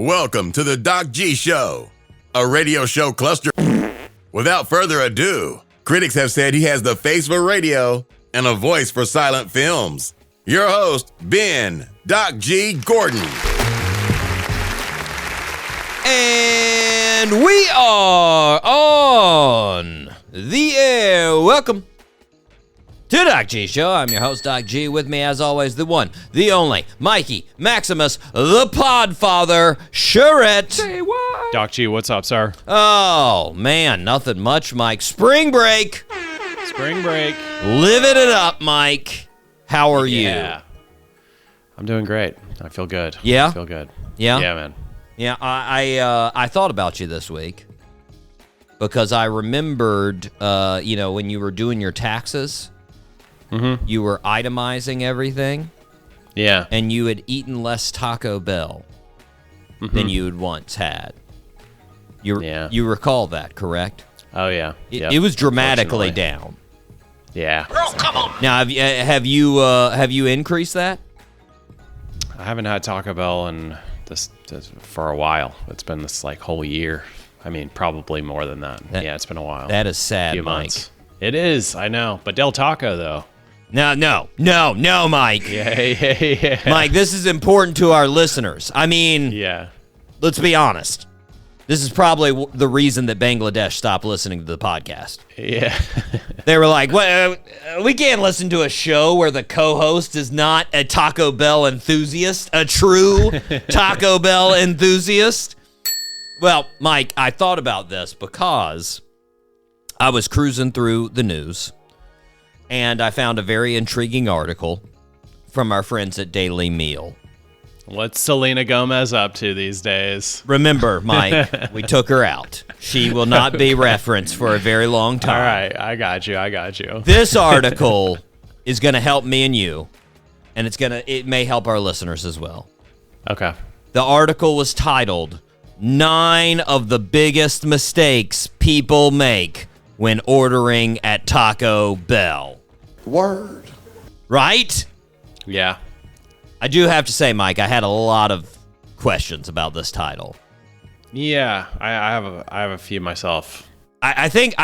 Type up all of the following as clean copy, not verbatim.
Welcome to the Doc G Show, a radio show cluster. Without further ado, critics have said he has the face for radio and a voice for silent films. Your host, Ben Doc G Gordon. And we are on the air. Welcome to Doc G Show. I'm your host, Doc G. With me, as always, the one, the only, Mikey Maximus, the Podfather, Charette. Say what? Doc G, what's up, sir? Oh, man, nothing much, Mike. Spring break. Spring break. Living it up, Mike. How are you? I'm doing great. I feel good. Yeah? I feel good. Yeah? Yeah, man. Yeah, I thought about you this week because I remembered, when you were doing your taxes, you were itemizing everything. Yeah. And you had eaten less Taco Bell than you had once had. You recall that, correct? Oh, yeah. It was dramatically down. Yeah. Oh, come on. Now, have you increased that? I haven't had Taco Bell in this for a while. It's been this whole year. I mean, probably more than that. Yeah, it's been a while. That is sad, few Mike. Months. It is, I know. But Del Taco, though. No, Mike. Yeah. Mike, this is important to our listeners. I mean, let's be honest. This is probably the reason that Bangladesh stopped listening to the podcast. Yeah. They were like, well, we can't listen to a show where the co-host is not a Taco Bell enthusiast, a true Taco Bell enthusiast. Well, Mike, I thought about this because I was cruising through the news, and I found a very intriguing article from our friends at Daily Meal. What's Selena Gomez up to these days? Remember, Mike, we took her out. She will not be referenced for a very long time. All right, I got you. This article is going to help me and you, and it may help our listeners as well. Okay. The article was titled, 9 of the Biggest Mistakes People Make When Ordering at Taco Bell. Word. Right? Yeah. I do have to say, Mike, I had a lot of questions about this title. Yeah, I have a few myself. I think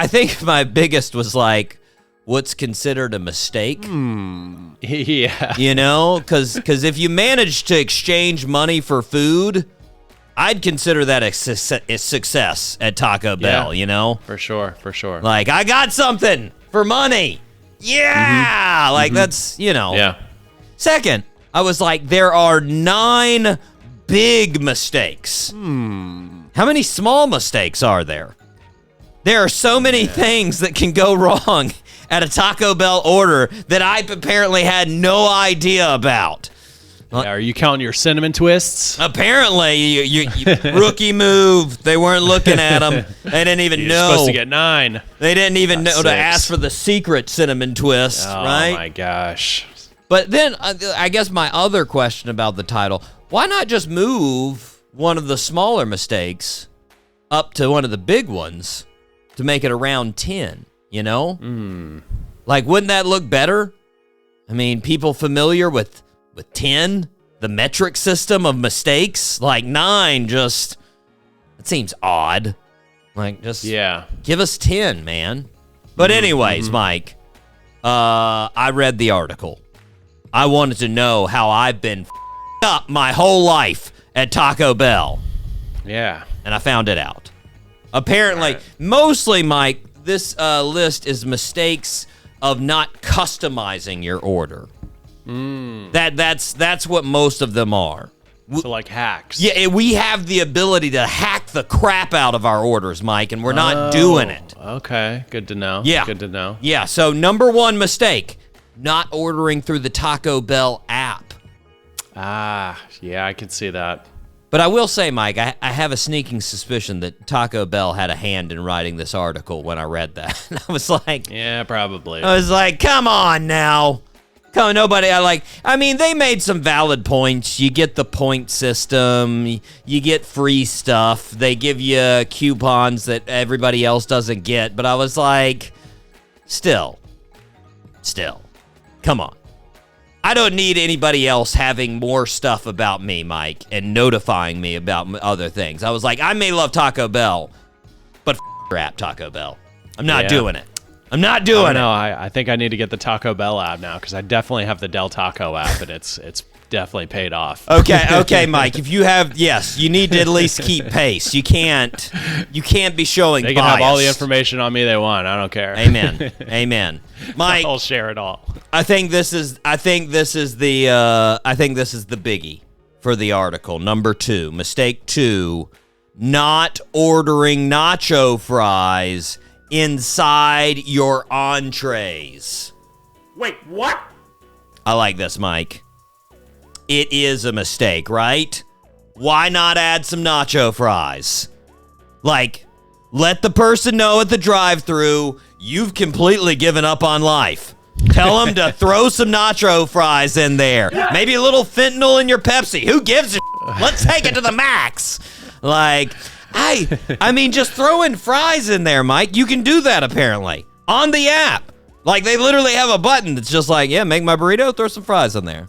my biggest was what's considered a mistake. Yeah. You know, because if you manage to exchange money for food, I'd consider that a success at Taco Bell, you know? For sure. I got something for money. Yeah! That's, Yeah. Second, I was like, there are 9 big mistakes. How many small mistakes are there? There are so many things that can go wrong at a Taco Bell order that I apparently had no idea about. Are you counting your cinnamon twists? Apparently, you rookie move. They weren't looking at them. They didn't even You're know. supposed to get 9. They didn't even know 6. to ask for the secret cinnamon twist, right? Oh my gosh. But then I guess my other question about the title, why not just move one of the smaller mistakes up to one of the big ones to make it around 10, you know? Wouldn't that look better? I mean, people familiar with 10, the metric system of mistakes, 9 just, it seems odd. Give us 10, man. But anyways, Mike, I read the article. I wanted to know how I've been up my whole life at Taco Bell. Yeah. And I found it out. Apparently, mostly, Mike, this list is mistakes of not customizing your order. That's what most of them are. So hacks. Yeah, we have the ability to hack the crap out of our orders, Mike, and we're not doing it. Okay, good to know. Yeah. Good to know. Yeah, so number 1 mistake, not ordering through the Taco Bell app. Yeah, I can see that. But I will say, Mike, I have a sneaking suspicion that Taco Bell had a hand in writing this article when I read that. I was like... Yeah, probably. I was like, come on now. They made some valid points. You get the point system. You get free stuff. They give you coupons that everybody else doesn't get. But I was like, still, come on. I don't need anybody else having more stuff about me, Mike, and notifying me about other things. I was like, I may love Taco Bell, but rap Taco Bell. I'm not doing it. I'm not doing it. No, I think I need to get the Taco Bell app now because I definitely have the Del Taco app, and it's definitely paid off. Okay, Mike. If you have, yes, you need to at least keep pace. You can't be showing. They can have all the information on me they want. I don't care. Amen. Mike, I'll share it all. I think this is the biggie for the article. Number 2, mistake 2, not ordering nacho fries inside your entrees. Wait, what? I like this, Mike. It is a mistake, right? Why not add some nacho fries? Like, let the person know at the drive-thru you've completely given up on life. Tell them to throw some nacho fries in there. Maybe a little fentanyl in your Pepsi. Who gives a Let's take it to the max. Like, I mean, just throwing fries in there, Mike. You can do that, apparently, on the app. Like, they literally have a button that's just like, yeah, make my burrito, throw some fries in there.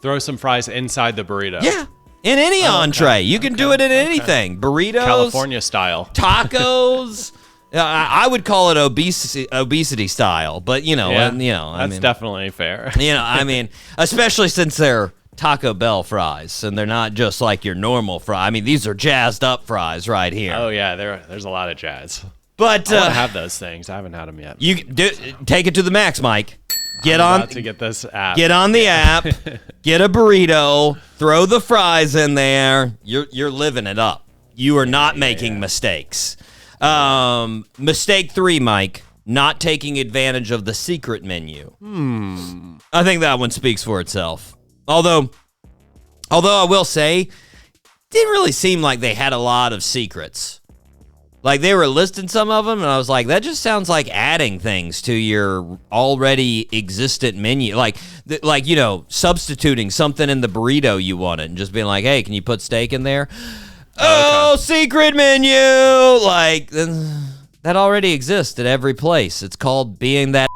Throw some fries inside the burrito. Yeah. In any entree. You can do it in anything. Burritos. California style. Tacos. I would call it obesity style, but, That's definitely fair. I mean, especially since they're Taco Bell fries, and they're not just like your normal fry. I mean, these are jazzed up fries right here. Oh, yeah, there's a lot of jazz. But I want to have those things. I haven't had them yet. You take it to the max, Mike. I'm about to get this app. Get on the app. Get a burrito. Throw the fries in there. You're living it up. You are not making mistakes. Mistake 3, Mike. Not taking advantage of the secret menu. I think that one speaks for itself. Although I will say, it didn't really seem like they had a lot of secrets. Like, they were listing some of them, and I was like, that just sounds like adding things to your already existent menu. Like substituting something in the burrito you wanted and just being like, hey, can you put steak in there? Oh, secret menu! Like, that already exists at every place. It's called being that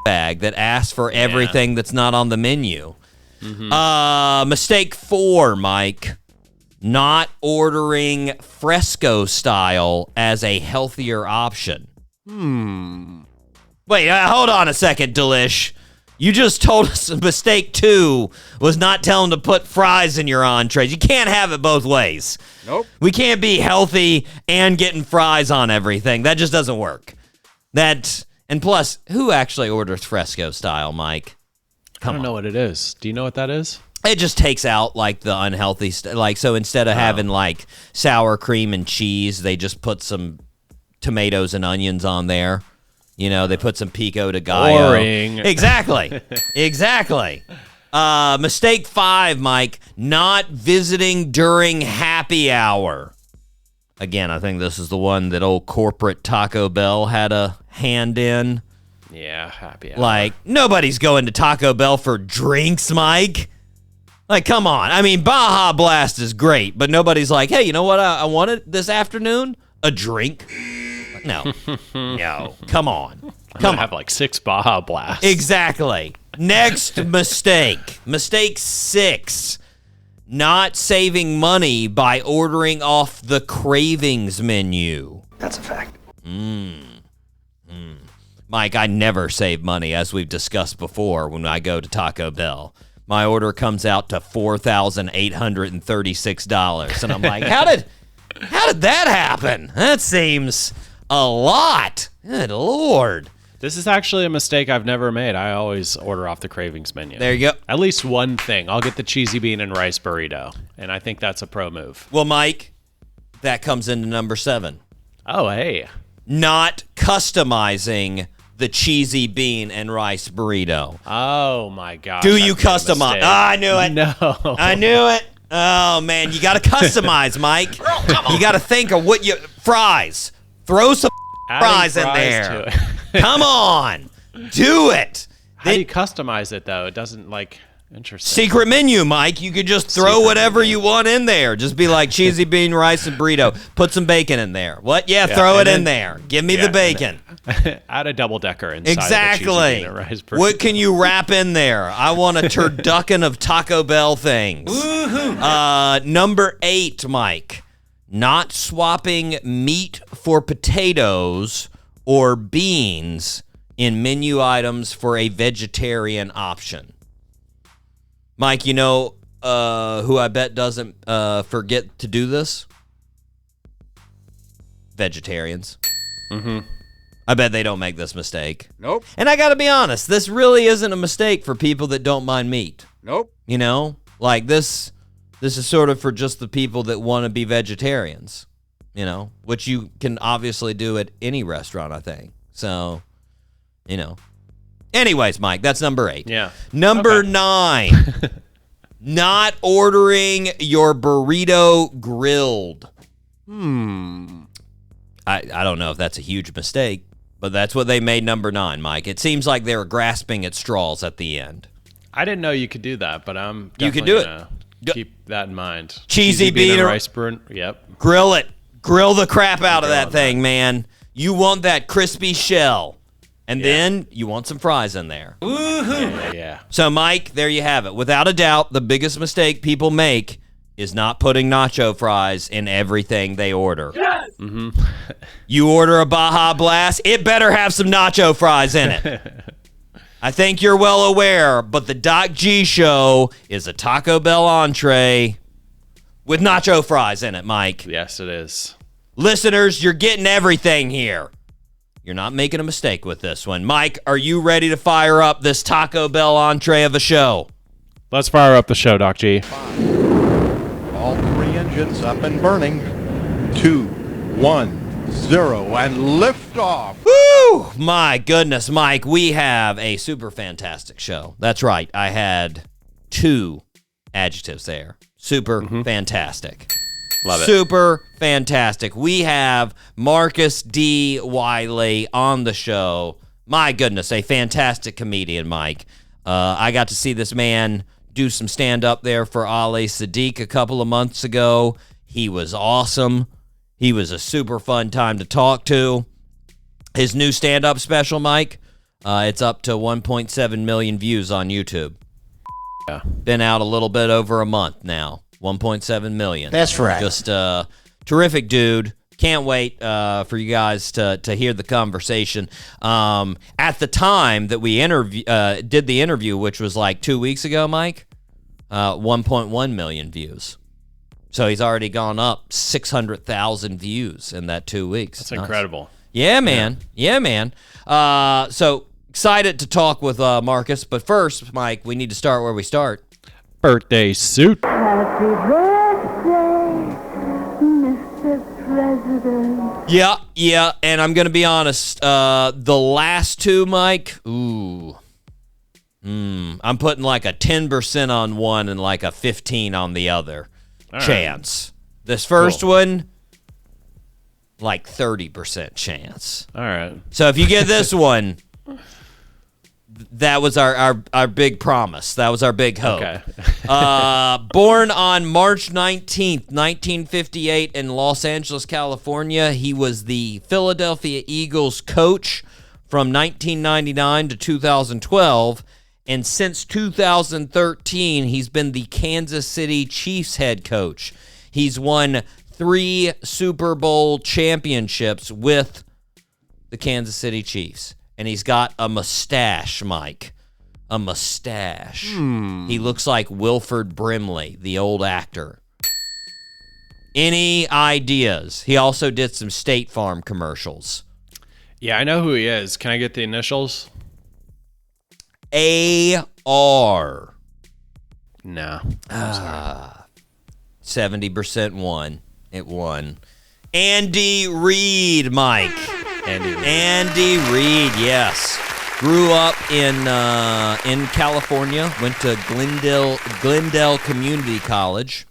bag that asks for everything that's not on the menu. Mistake 4, Mike. Not ordering fresco style as a healthier option. Wait, hold on a second, Delish. You just told us mistake 2 was not telling to put fries in your entrees. You can't have it both ways. Nope. We can't be healthy and getting fries on everything. That just doesn't work. And plus, who actually orders fresco style, Mike? I don't know what it is. Do you know what that is? It just takes out, like, the unhealthy so instead of having, like, sour cream and cheese, they just put some tomatoes and onions on there. They put some pico de gallo. Boring. Exactly. Mistake 5, Mike. Not visiting during happy hour. Again, I think this is the one that old corporate Taco Bell had a hand in. Yeah, happy hour. Like, nobody's going to Taco Bell for drinks, Mike. Like, come on. I mean, Baja Blast is great, but nobody's like, hey, you know what I wanted this afternoon? A drink? No. No. Come on. I'm going to have like 6 Baja Blasts. Exactly. Next mistake. Mistake 6. Not saving money by ordering off the cravings menu. That's a fact. Mike, I never save money, as we've discussed before, when I go to Taco Bell. My order comes out to $4,836, and I'm like, how did that happen? That seems a lot. Good Lord. This is actually a mistake I've never made. I always order off the cravings menu. There you go. At least one thing. I'll get the cheesy bean and rice burrito, and I think that's a pro move. Well, Mike, that comes into number 7. Oh, hey. Not customizing the cheesy bean and rice burrito. Oh, my gosh. Do you customize? I knew it. No. I knew it. Oh, man, you got to customize, Mike. You got to think of fries. Throw some fries in there. To it. Come on. Do it. How do you customize it, though? It doesn't, like... Interesting. Secret menu, Mike. You could just throw whatever you want in there. Just be like cheesy bean rice and burrito. Put some bacon in there. What? Yeah, throw it in there. Give me the bacon. Add a double decker inside Exactly. of the cheesy bean and rice burrito. What can you wrap in there? I want a turducken of Taco Bell things. Number 8, Mike. Not swapping meat for potatoes or beans in menu items for a vegetarian option. Mike, you know who I bet doesn't forget to do this? Vegetarians. Mm-hmm. I bet they don't make this mistake. Nope. And I got to be honest, this really isn't a mistake for people that don't mind meat. Nope. You know? Like this is sort of for just the people that want to be vegetarians, you know, which you can obviously do at any restaurant, I think. So, you know. Anyways, Mike, that's number 8. Yeah. Number 9, not ordering your burrito grilled. I don't know if that's a huge mistake, but that's what they made number 9, Mike. It seems like they were grasping at straws at the end. I didn't know you could do that, but I'm You could definitely do it. gonna keep that in mind. Cheesy bean and or- rice burn. Yep. Grill it. Grill the crap out of that on thing, man. You want that crispy shell. And then you want some fries in there. Yeah. So, Mike, there you have it. Without a doubt, the biggest mistake people make is not putting nacho fries in everything they order. Yes! You order a Baja Blast, it better have some nacho fries in it. I think you're well aware, but the Doc G Show is a Taco Bell entree with nacho fries in it, Mike. Yes, it is. Listeners, you're getting everything here. You're not making a mistake with this one. Mike, are you ready to fire up this Taco Bell entree of a show? Let's fire up the show, Doc G. All 3 engines up and burning. 2, 1, 0, and lift off. Woo! My goodness, Mike, we have a super fantastic show. That's right. I had 2 adjectives there. Super fantastic. Love it. Super fantastic. We have Marcus D. Wiley on the show. My goodness, a fantastic comedian, Mike. I got to see this man do some stand-up there for Ali Siddiq a couple of months ago. He was awesome. He was a super fun time to talk to. His new stand-up special, Mike, it's up to 1.7 million views on YouTube. Yeah. Been out a little bit over a month now. 1.7 million. That's right. Just terrific dude. Can't wait for you guys to hear the conversation. At the time that we did the interview, which was like 2 weeks ago, Mike, 1.1 million views. So he's already gone up 600,000 views in that 2 weeks. That's incredible. Yeah, man. Yeah, man. So excited to talk with Marcus. But first, Mike, we need to start where we start. Birthday suit. Happy birthday, Mr. President. Yeah, and I'm going to be honest, the last 2, Mike, I'm putting like a 10% on one and like a 15 on the other chance. This first one, like 30% chance. All right. So if you get this one, that was our big promise. That was our big hope. Okay. Born on March 19th, 1958 in Los Angeles, California. He was the Philadelphia Eagles coach from 1999 to 2012. And since 2013, he's been the Kansas City Chiefs head coach. He's won 3 Super Bowl championships with the Kansas City Chiefs. And he's got a mustache, Mike. A mustache. He looks like Wilford Brimley, the old actor. Any ideas? He also did some State Farm commercials. Yeah, I know who he is. Can I get the initials? AR. No. 70% won. It won. Andy Reid, Mike. Andy Reid, yes. Grew up in California. Went to Glendale Community College.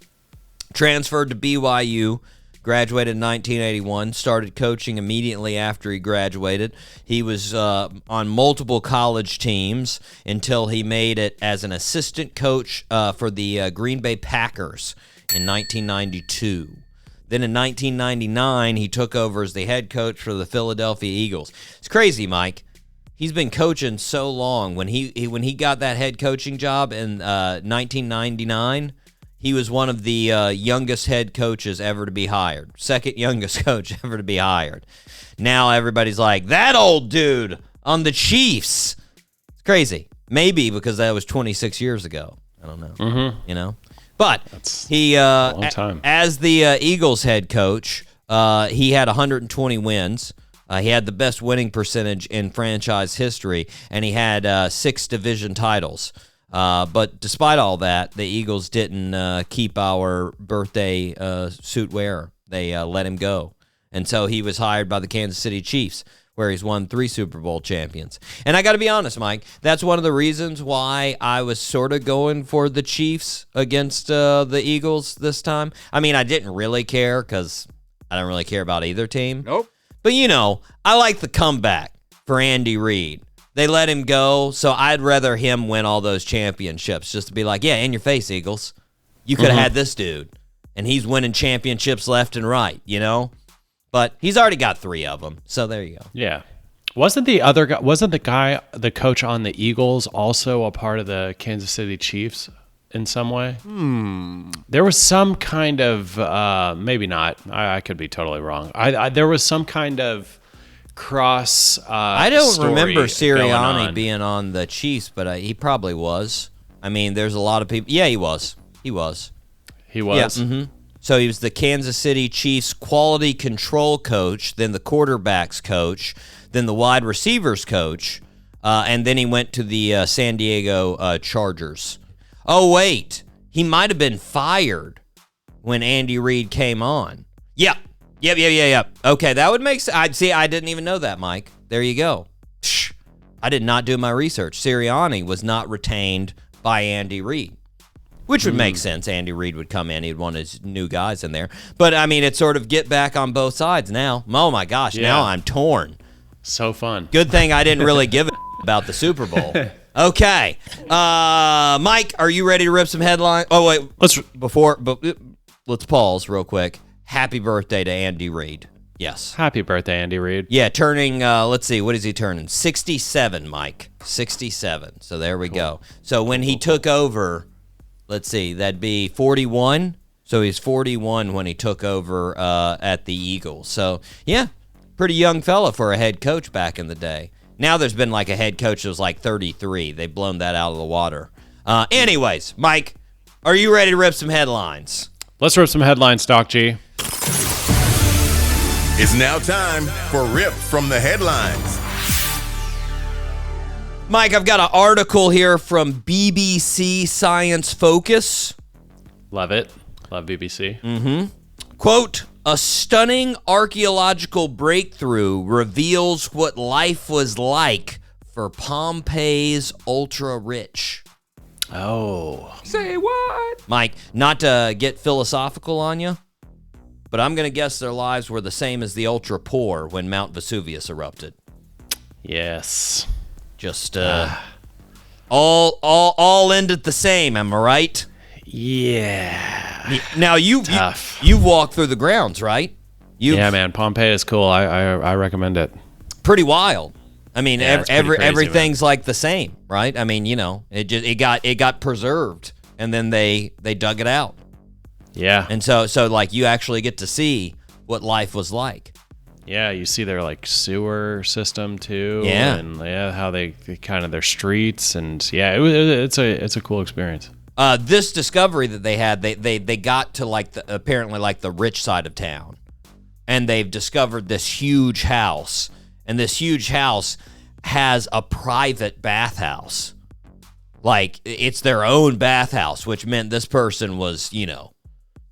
Transferred to BYU. graduated in 1981, started coaching immediately after he graduated. He was on multiple college teams until he made it as an assistant coach for the Green Bay Packers in 1992. Then in 1999, he took over as the head coach for the Philadelphia Eagles. It's crazy, Mike. He's been coaching so long. When he got that head coaching job in 1999, he was one of the youngest head coaches ever to be hired. Second youngest coach ever to be hired. Now everybody's like, that old dude on the Chiefs. It's crazy. Maybe because that was 26 years ago. I don't know. Mm-hmm. You know? But That's he, a long time. as the Eagles head coach, he had 120 wins. He had the best winning percentage in franchise history, and he had 6 division titles. But despite all that, the Eagles didn't keep our birthday suit wearer. They let him go. And so he was hired by the Kansas City Chiefs, where he's won 3 Super Bowl champions. And I got to be honest, Mike, that's one of the reasons why I was sort of going for the Chiefs against the Eagles this time. I mean, I didn't really care because I don't really care about either team. Nope. But, you know, I like the comeback for Andy Reid. They let him go, so I'd rather him win all those championships just to be like, yeah, in your face, Eagles. You could have had this dude, and he's winning championships left and right, you know? But he's already got 3 of them, so there you go. Yeah. Wasn't the coach on the Eagles also a part of the Kansas City Chiefs in some way? There was some kind of, maybe not. I could be totally wrong. There was some kind of cross I don't story remember going Sirianni on. being on the Chiefs, but he probably was. I mean, there's a lot of people. Yeah, he was. He was. He was? Yeah, So he was the Kansas City Chiefs quality control coach, then the quarterbacks coach, then the wide receivers coach, and then he went to the San Diego Chargers. Oh, wait. He might have been fired when Andy Reid came on. Yep. Okay, that would make sense. I didn't even know that, Mike. There you go. Psh, I did not do my research. Sirianni was not retained by Andy Reid. Which would make sense. Andy Reid would come in. He'd want his new guys in there. But, I mean, it's sort of get back on both sides now. Oh, my gosh. Yeah. Now I'm torn. So fun. Good thing I didn't really give a about the Super Bowl. Okay. Mike, are you ready to rip some headlines? Oh, wait. Let's pause real quick. Happy birthday to Andy Reid. Yes. Happy birthday, Andy Reid. Yeah, turning, let's see, what is he turning? 67, Mike. 67. So there we go. So when he took over... Let's see, that'd be 41. So he's 41 when he took over at the Eagles. So, yeah, pretty young fella for a head coach back in the day. Now there's been like a head coach that was like 33. They've blown that out of the water. Anyways, Mike, are you ready to rip some headlines? Let's rip some headlines, Doc G. It's now time for Rip from the Headlines. Mike, I've got an article here from BBC Science Focus. Love it. Love BBC. Quote, a stunning archaeological breakthrough reveals what life was like for Pompeii's ultra-rich. Oh. Say what? Mike, not to get philosophical on you, but I'm going to guess their lives were the same as the ultra-poor when Mount Vesuvius erupted. Yes. Just all ended the same, am I right? Yeah. Now you've walked through the grounds, right? Yeah, man. Pompeii is cool. I recommend it. Pretty wild. I mean, Yeah, it's pretty crazy, everything's like the same, right? I mean, you know, it got preserved, and then they dug it out, Yeah. and so like you actually get to see what life was like. Yeah, you see their like sewer system too. Yeah. And how they kind of their streets, and yeah, it's a cool experience. This discovery that they had, they got to like apparently like the rich side of town, and they've discovered this huge house, and this huge house has a private bathhouse. Like it's their own bathhouse, which meant this person was, you know,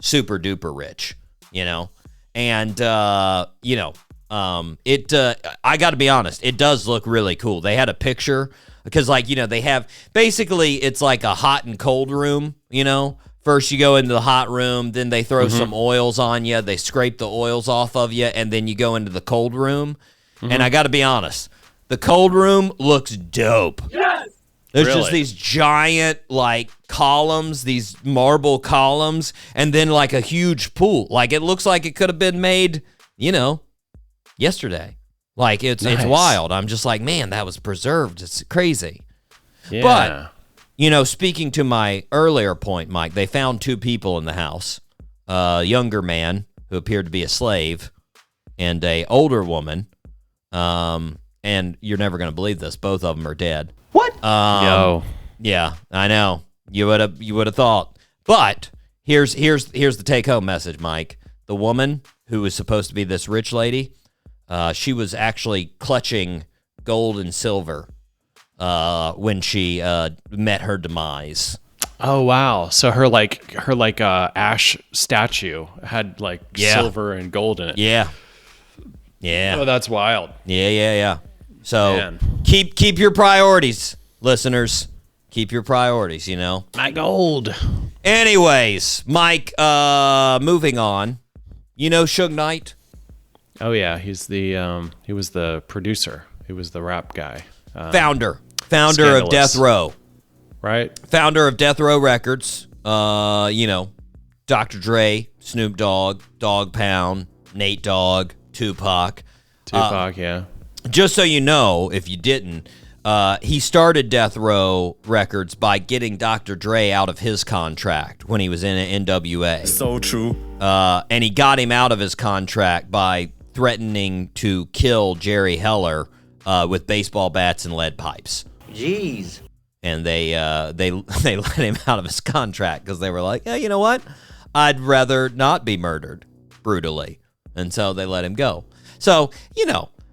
super duper rich, you know, and you know. I got to be honest, it does look really cool. They had a picture because, like, you know, they have basically it's like a hot and cold room, you know, First, you go into the hot room, then they throw some oils on you. They scrape the oils off of you, and then you go into the cold room. And I got to be honest, the cold room looks dope. Yes! There's just these giant, like, columns, these marble columns, and then, like, a huge pool. Like, it looks like it could have been made, yesterday. Like, it's wild. I'm just like, man, that was preserved. It's crazy. Yeah. But... speaking to my earlier point, Mike, they found 2 people in the house, a younger man who appeared to be a slave and a older woman. And you're never going to believe this. Both of them are dead. What? Yeah, I know. You would have thought. But here's the take-home message, Mike. The woman who was supposed to be this rich lady, she was actually clutching gold and silver when she met her demise. Oh wow! So her ash statue had silver and gold in it. Yeah. Oh, that's wild. Yeah. So Man. keep your priorities, listeners. Keep your priorities. My gold. Anyways, Mike. Moving on. Suge Knight. Oh yeah, he was the producer. He was the rap guy. Founder Scandalous. of Death Row. Right? Founder of Death Row Records. Dr. Dre, Snoop Dogg, Dogg Pound, Nate Dogg, Tupac. Yeah. Just so you know, if you didn't, he started Death Row Records by getting Dr. Dre out of his contract when he was in NWA. So true. And he got him out of his contract by threatening to kill Jerry Heller with baseball bats and lead pipes. Jeez. And they let him out of his contract because they were like, yeah, you know what? I'd rather not be murdered brutally. And so they let him go. So,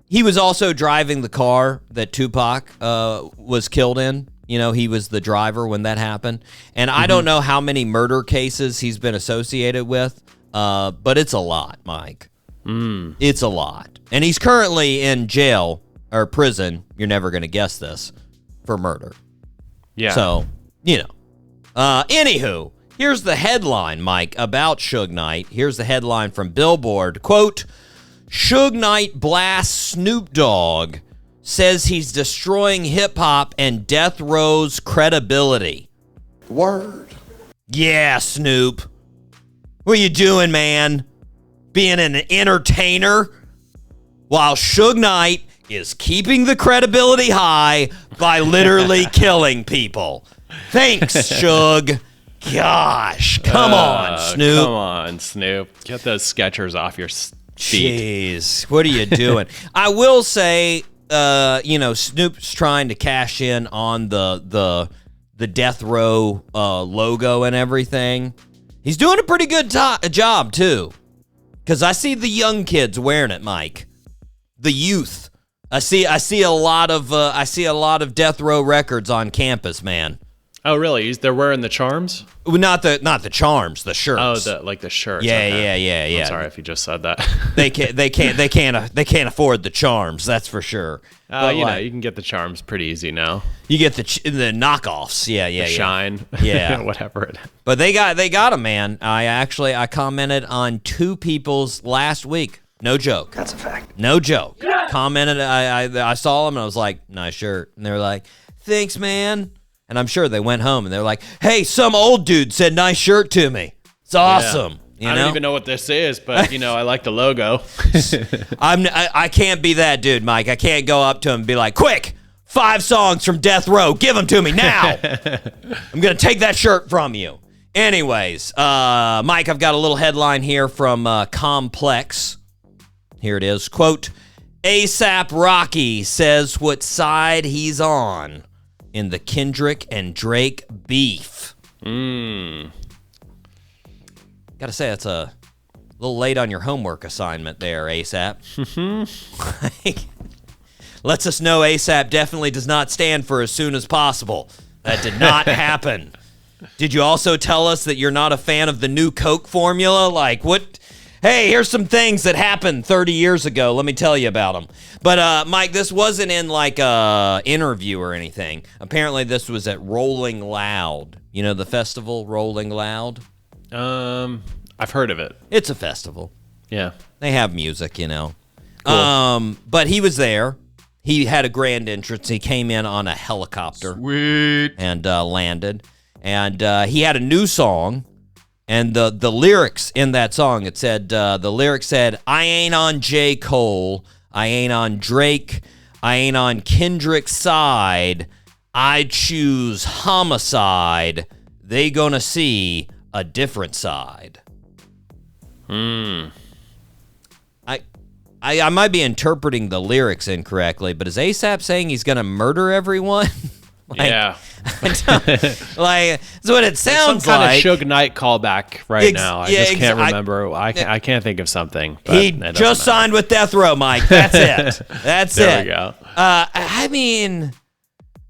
he was also driving the car that Tupac was killed in. He was the driver when that happened. And I don't know how many murder cases he's been associated with, but it's a lot, Mike. It's a lot. And he's currently in jail or prison. You're never going to guess this. For murder. Yeah. So, anywho, here's the headline, Mike, about Suge Knight. Here's the headline from Billboard. Quote, Suge Knight blasts Snoop Dogg, says he's destroying hip-hop and Death Row's credibility. Word. Yeah, Snoop. What you doing, man? Being an entertainer? While Suge Knight is keeping the credibility high by literally killing people. Thanks, Suge. Gosh, come on, Snoop. Come on, Snoop. Get those Skechers off your feet. Jeez, what are you doing? I will say, Snoop's trying to cash in on the Death Row logo and everything. He's doing a pretty good job too, because I see the young kids wearing it, Mike. The youth. I see a lot of Death Row Records on campus, man. Oh, really? They're wearing the charms? Well, not the charms, the shirts. Oh, the shirts. Yeah, okay. yeah. I'm sorry if you just said that. They can't afford the charms. That's for sure. You can get the charms pretty easy now. You get the knockoffs. Yeah. Shine. Yeah. Whatever it is. But they got them, man. I commented on 2 people's last week. No joke. That's a fact. No joke. Yeah. Commented. I saw them and I was like, nice shirt. And they were like, thanks, man. And I'm sure they went home and they're like, hey, some old dude said nice shirt to me. It's awesome. Yeah. I don't even know what this is, but I like the logo. I can't be that dude, Mike. I can't go up to him and be like, quick, 5 songs from Death Row. Give them to me now. I'm going to take that shirt from you. Anyways, Mike, I've got a little headline here from Complex. Here it is. Quote, ASAP Rocky says what side he's on in the Kendrick and Drake beef. Gotta say, that's a little late on your homework assignment there, ASAP. Lets us know ASAP definitely does not stand for as soon as possible. That did not happen. Did you also tell us that you're not a fan of the new Coke formula? Like, what? Hey, here's some things that happened 30 years ago. Let me tell you about them. But, Mike, this wasn't in, like, a interview or anything. Apparently, this was at Rolling Loud You know the festival, Rolling Loud? I've heard of it. It's a festival. Yeah. They have music, you know. Cool. But he was there. He had a grand entrance. He came in on a helicopter. Sweet. And landed. And he had a new song. And the lyrics in that song, it said, the lyrics said, I ain't on J. Cole. I ain't on Drake. I ain't on Kendrick's side. I choose homicide. They gonna see a different side. I might be interpreting the lyrics incorrectly, but is ASAP saying he's gonna murder everyone? Yeah. Like, that's what it sounds Some kind like. of Suge Knight callback right now. I just can't I- remember. I can't think of something. But He it doesn't just matter. signed with Death Row, Mike. That's it. That's There it. we go. I mean,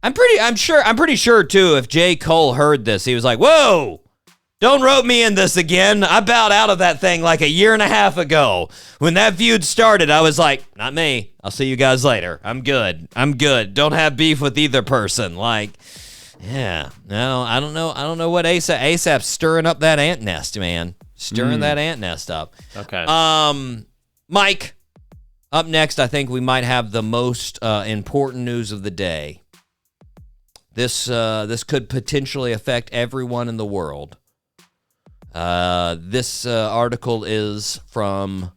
I'm pretty sure too. If J. Cole heard this, he was like, "Whoa, don't rope me in this again." I bowed out of that thing like a year and a half ago. When that feud started, I was like, "Not me. I'll see you guys later. I'm good. Don't have beef with either person." Like, yeah, no, I don't know what ASAP's stirring up that ant nest, man. Stirring that ant nest up. Okay. Mike, up next, I think we might have the most important news of the day. This could potentially affect everyone in the world. This article is from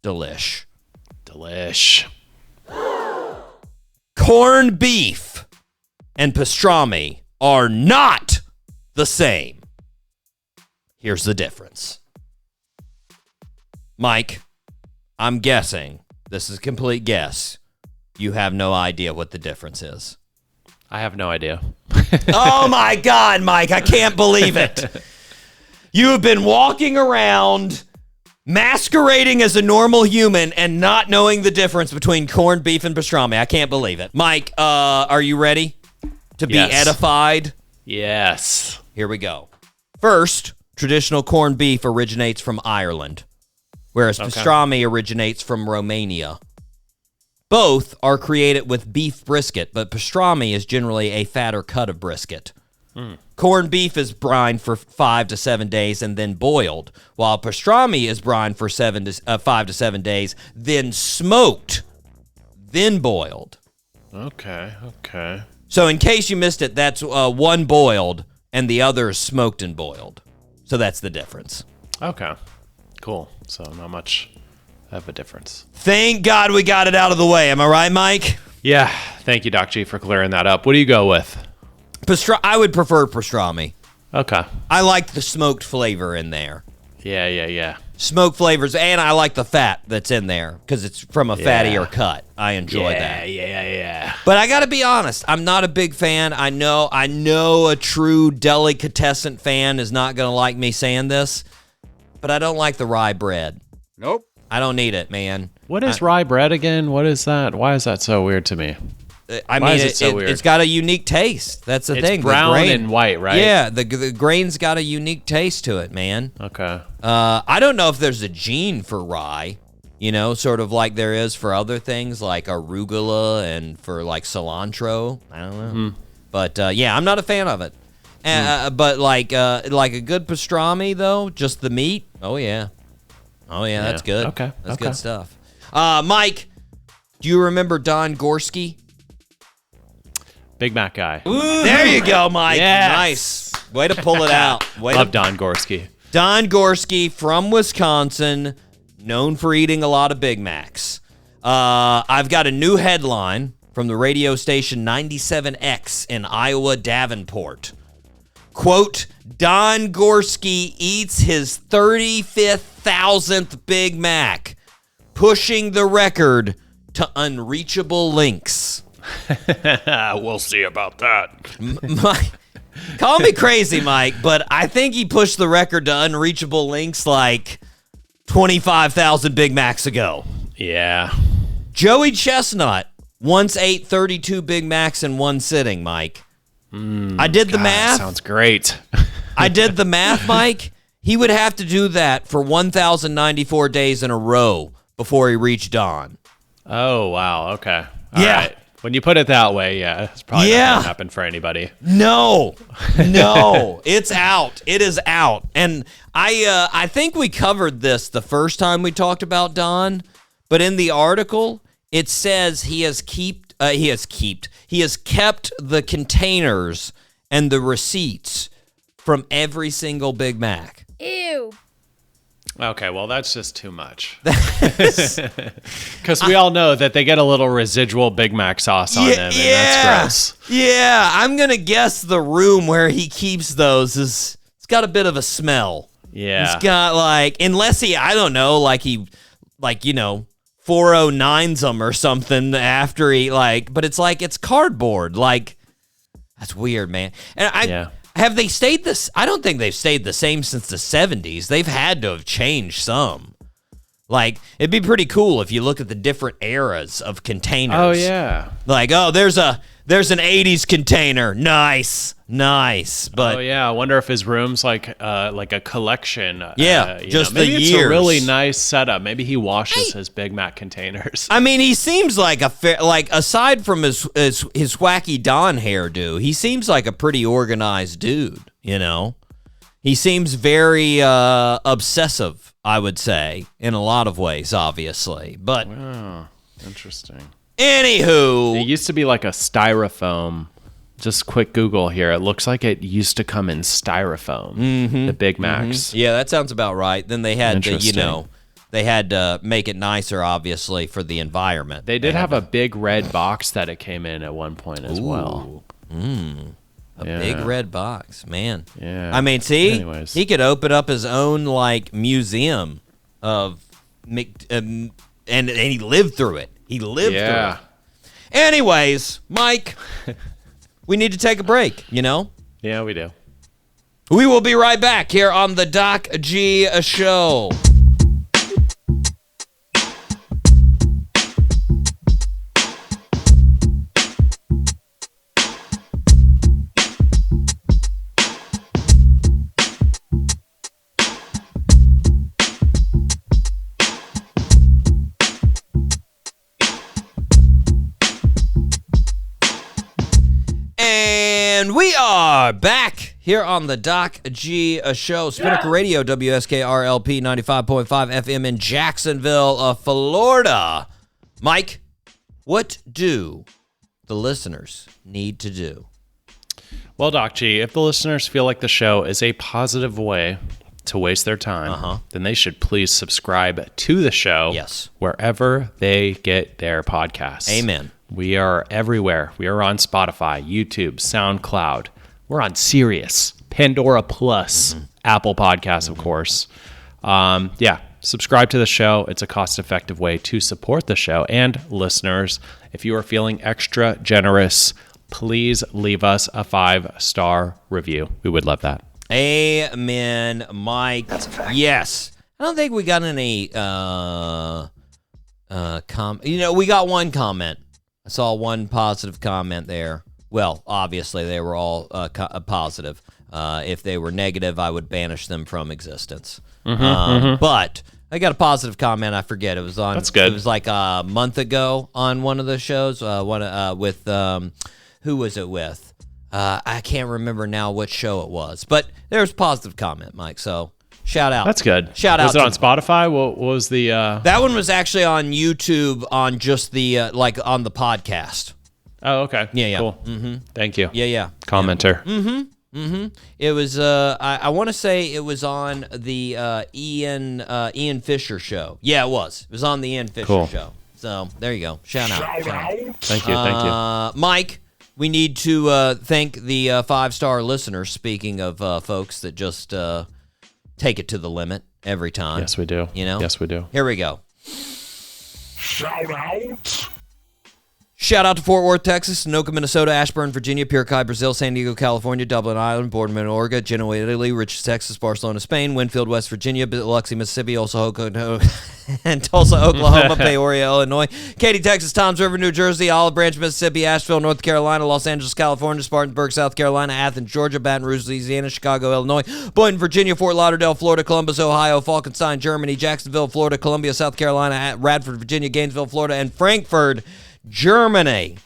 Delish. Corned beef and pastrami are not the same. Here's the difference. Mike, I'm guessing, this is a complete guess, you have no idea what the difference is. I have no idea. Oh my God, Mike, I can't believe it. You have been walking around masquerading as a normal human and not knowing the difference between corned beef and pastrami. I can't believe it. Mike, are you ready to be Yes. edified? Yes. Here we go. First, traditional corned beef originates from Ireland, whereas pastrami originates from Romania. Both are created with beef brisket, but pastrami is generally a fatter cut of brisket. Corned beef is brined for 5 to 7 days and then boiled, while pastrami is brined for 5 to 7 days, then smoked, then boiled. Okay. So in case you missed it, that's one boiled and the other is smoked and boiled. So that's the difference. Okay. Cool. So not much of a difference. Thank God we got it out of the way. Am I right, Mike? Yeah. Thank you, Doc G, for clearing that up. What do you go with? I would prefer pastrami. Okay. I like the smoked flavor in there. Yeah. Smoked flavors, and I like the fat that's in there because it's from a fattier cut. I enjoy that. Yeah. But I got to be honest, I'm not a big fan. I know a true delicatessen fan is not going to like me saying this, but I don't like the rye bread. Nope. I don't need it, man. What is rye bread again? What is that? Why is that so weird to me? I Why mean, is it so weird? It's got a unique taste. That's the thing. It's brown the grain, and white, right? Yeah, the grain's got a unique taste to it, man. Okay. I don't know if there's a gene for rye, sort of like there is for other things like arugula and for like cilantro. I don't know. But yeah, I'm not a fan of it. But like a good pastrami though, just the meat. Oh yeah, that's good. Okay. That's good stuff. Mike, do you remember Don Gorski? Big Mac guy. There you go, Mike. Yes. Nice. Way to pull it out. Love Don Gorski. Don Gorski from Wisconsin, known for eating a lot of Big Macs. I've got a new headline from the radio station 97X in Iowa, Davenport. Quote, Don Gorski eats his 35,000th Big Mac, pushing the record to unreachable lengths. We'll see about that. Call me crazy, Mike, but I think he pushed the record to unreachable lengths like 25,000 Big Macs ago. Yeah. Joey Chestnut once ate 32 Big Macs in one sitting, Mike. I did the math. Sounds great. I did the math, Mike. He would have to do that for 1,094 days in a row before he reached Don. Oh, wow. Okay. All Yeah. right. When you put it that way, yeah, it's probably not going to happen for anybody. No, it's out. It is out. And I think we covered this the first time we talked about Don, but in the article it says he has kept the containers and the receipts from every single Big Mac. Ew. Okay, well, that's just too much. Because we all know that they get a little residual Big Mac sauce on them, and that's gross. Yeah, I'm going to guess the room where he keeps those it's got a bit of a smell. Yeah. It's got unless he, I don't know, 409s them or something after he, but it's cardboard. That's weird, man. And have they stayed this? I don't think they've stayed the same since the 70s. They've had to have changed some. It'd be pretty cool if you look at the different eras of containers. Oh, yeah. There's an 80s container. Nice. But I wonder if his room's like a collection. Just maybe the it's years. a really nice setup. Maybe he washes his Big Mac containers. I mean, he seems like aside from his wacky Don hairdo, he seems like a pretty organized dude, He seems very obsessive, I would say, in a lot of ways, obviously. But wow, interesting. Anywho, it used to be like a styrofoam. Just quick Google here. It looks like it used to come in styrofoam, the Big Macs. Yeah, that sounds about right. Then they had to, they had to make it nicer, obviously, for the environment. They did have a big red box that it came in at one point as well. A big red box, man. Yeah. I mean, see, Anyways. he could open up his own museum of, and he lived through it. Through it. Anyways, Mike, we need to take a break, Yeah, we do. We will be right back here on the Doc G Show. And we are back here on the Doc G Show. Spinnaker Radio, WSKRLP 95.5 FM in Jacksonville, Florida. Mike, what do the listeners need to do? Well, Doc G, if the listeners feel like the show is a positive way to waste their time, then they should please subscribe to the show wherever they get their podcasts. Amen. We are everywhere. We are on Spotify, YouTube, SoundCloud. We're on Sirius, Pandora Plus, Apple Podcasts, of course. Subscribe to the show. It's a cost-effective way to support the show. And listeners, if you are feeling extra generous, please leave us a 5-star review. We would love that. Amen, Mike. That's a fact. Yes. I don't think we got any we got one comment. I saw one positive comment there. Well, obviously they were all positive. If they were negative, I would banish them from existence. But I got a positive comment. I forget. It was on. That's good. It was like a month ago on one of the shows. With who was it with? I can't remember now what show it was. But there was a positive comment, Mike. So shout out. That's good. Shout out. Was it on Spotify? What was the? That one was actually on YouTube on just the on the podcast. Oh, okay. Yeah. Cool. Thank you. Yeah. Commenter. It was I want to say it was on the Ian Fisher show. Yeah, it was. It was on the Ian Fisher show. So there you go. Shout out. Thank you. Mike, we need to thank the 5-star listeners. Speaking of folks that just take it to the limit every time. Yes, we do. Yes, we do. Here we go. Shout out to Fort Worth, Texas, Anoka, Minnesota, Ashburn, Virginia, Pircai, Brazil, San Diego, California, Dublin, Ireland, Boardman, Oregon, Genoa, Italy, Richards, Texas, Barcelona, Spain, Winfield, West Virginia, Biloxi, Mississippi, and Tulsa, Oklahoma, Peoria, Illinois, Katy, Texas, Toms River, New Jersey, Olive Branch, Mississippi, Asheville, North Carolina, Los Angeles, California, Spartanburg, South Carolina, Athens, Georgia, Baton Rouge, Louisiana, Chicago, Illinois, Boynton, Virginia, Fort Lauderdale, Florida, Columbus, Ohio, Falkenstein, Germany, Jacksonville, Florida, Columbia, South Carolina, Radford, Virginia, Gainesville, Florida, and Frankfurt, Germany.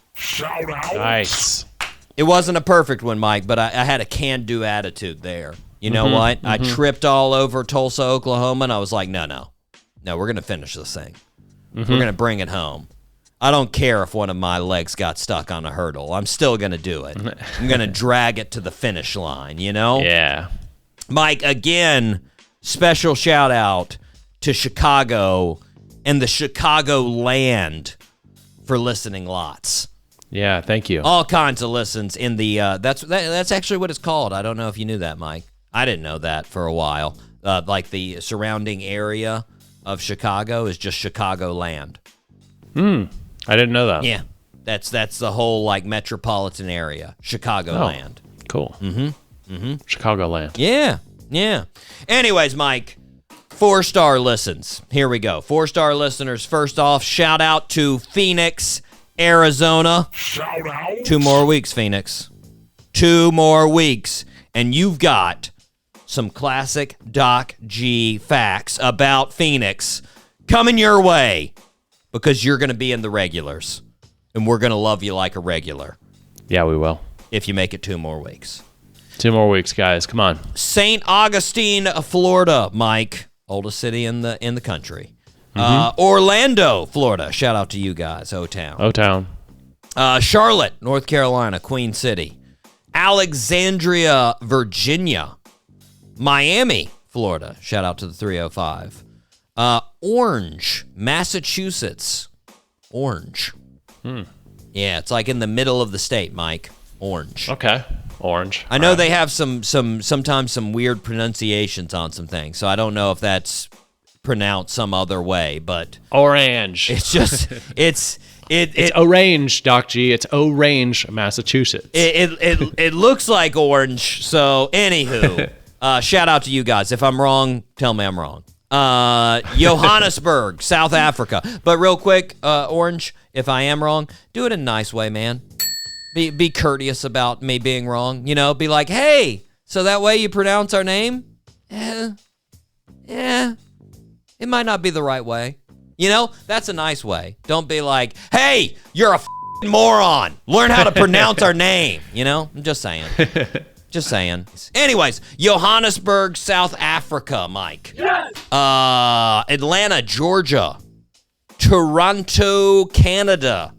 Nice. It wasn't a perfect one, Mike, but I had a can-do attitude there. You know what? I tripped all over Tulsa, Oklahoma, and I was like, no, we're going to finish this thing. We're going to bring it home. I don't care if one of my legs got stuck on a hurdle. I'm still going to do it. I'm going to drag it to the finish line, you know? Yeah. Mike, again, special shout out to Chicago and the Chicago land for listening lots. Yeah, thank you. All kinds of listens in the that's actually what it's called. I don't know if you knew that, Mike. I didn't know that for a while. Like the surrounding area of Chicago is just Chicago land. I didn't know that. Yeah. That's the whole like metropolitan area, Chicago land. Cool. Chicagoland. Yeah. Anyways, Mike, 4-star listens. Here we go. 4-star listeners. First off, shout out to Phoenix, Arizona. Shout out. 2 more weeks, Phoenix. 2 more weeks. And you've got some classic Doc G facts about Phoenix coming your way because you're going to be in the regulars. And we're going to love you like a regular. Yeah, we will. If you make it 2 more weeks. 2 more weeks, guys. Come on. St. Augustine, Florida, Mike. Oldest city in the country. Orlando, Florida. Shout out to you guys. O-Town. Charlotte, North Carolina, Queen City. Alexandria, Virginia. Miami, Florida. Shout out to the 305. Orange, Massachusetts. Orange. Yeah, it's like in the middle of the state, Mike. Orange. Okay. Orange. I know they have sometimes some weird pronunciations on some things, so I don't know if that's pronounced some other way, but Orange. it's just it's Orange, Doc G. It's Orange, Massachusetts. It looks like orange. So anywho, shout out to you guys. If I'm wrong, tell me I'm wrong. Johannesburg, South Africa. But real quick, Orange, if I am wrong, do it in a nice way, man. Be courteous about me being wrong. You know, be like, hey, so that way you pronounce our name? Yeah, it might not be the right way. You know, that's a nice way. Don't be like, hey, you're a f***ing moron. Learn how to pronounce our name. You know, I'm just saying. Just saying. Anyways, Johannesburg, South Africa, Mike. Yes. Atlanta, Georgia. Toronto, Canada.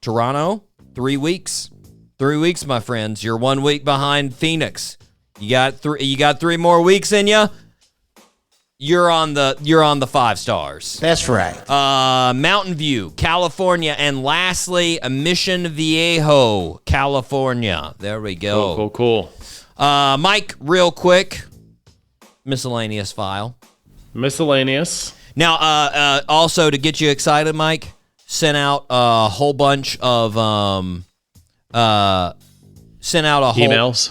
Toronto, 3 weeks. 3 weeks, my friends. You're 1 week behind Phoenix. You got 3 more weeks in you. You're on the 5 stars. That's right. Mountain View, California, and lastly, Mission Viejo, California. There we go. Cool. Mike, real quick, miscellaneous file. Miscellaneous. Now, also to get you excited, Mike, sent out a whole bunch of emails.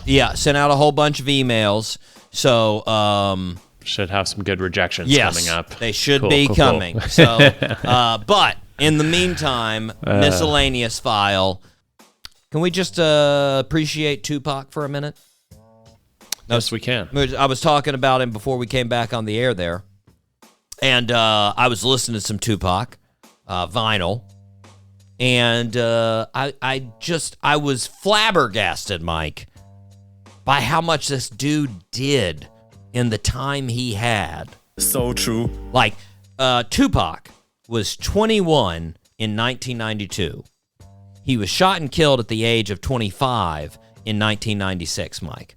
Yeah, sent out a whole bunch of emails. So, should have some good rejections coming up. They should be coming. Cool. So, but in the meantime, miscellaneous file. Can we just appreciate Tupac for a minute? Yes, we can. I was talking about him before we came back on the air there, and I was listening to some Tupac vinyl, and I was flabbergasted, Mike, by how much this dude did in the time he had. So true. Like, Tupac was 21 in 1992. He was shot and killed at the age of 25 in 1996, Mike.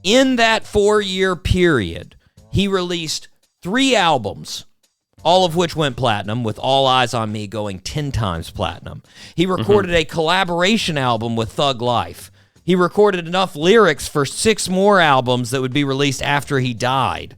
In that 4-year period, he released 3 albums, all of which went platinum, with All Eyes on Me going 10 times platinum. He recorded a collaboration album with Thug Life. He recorded enough lyrics for 6 more albums that would be released after he died.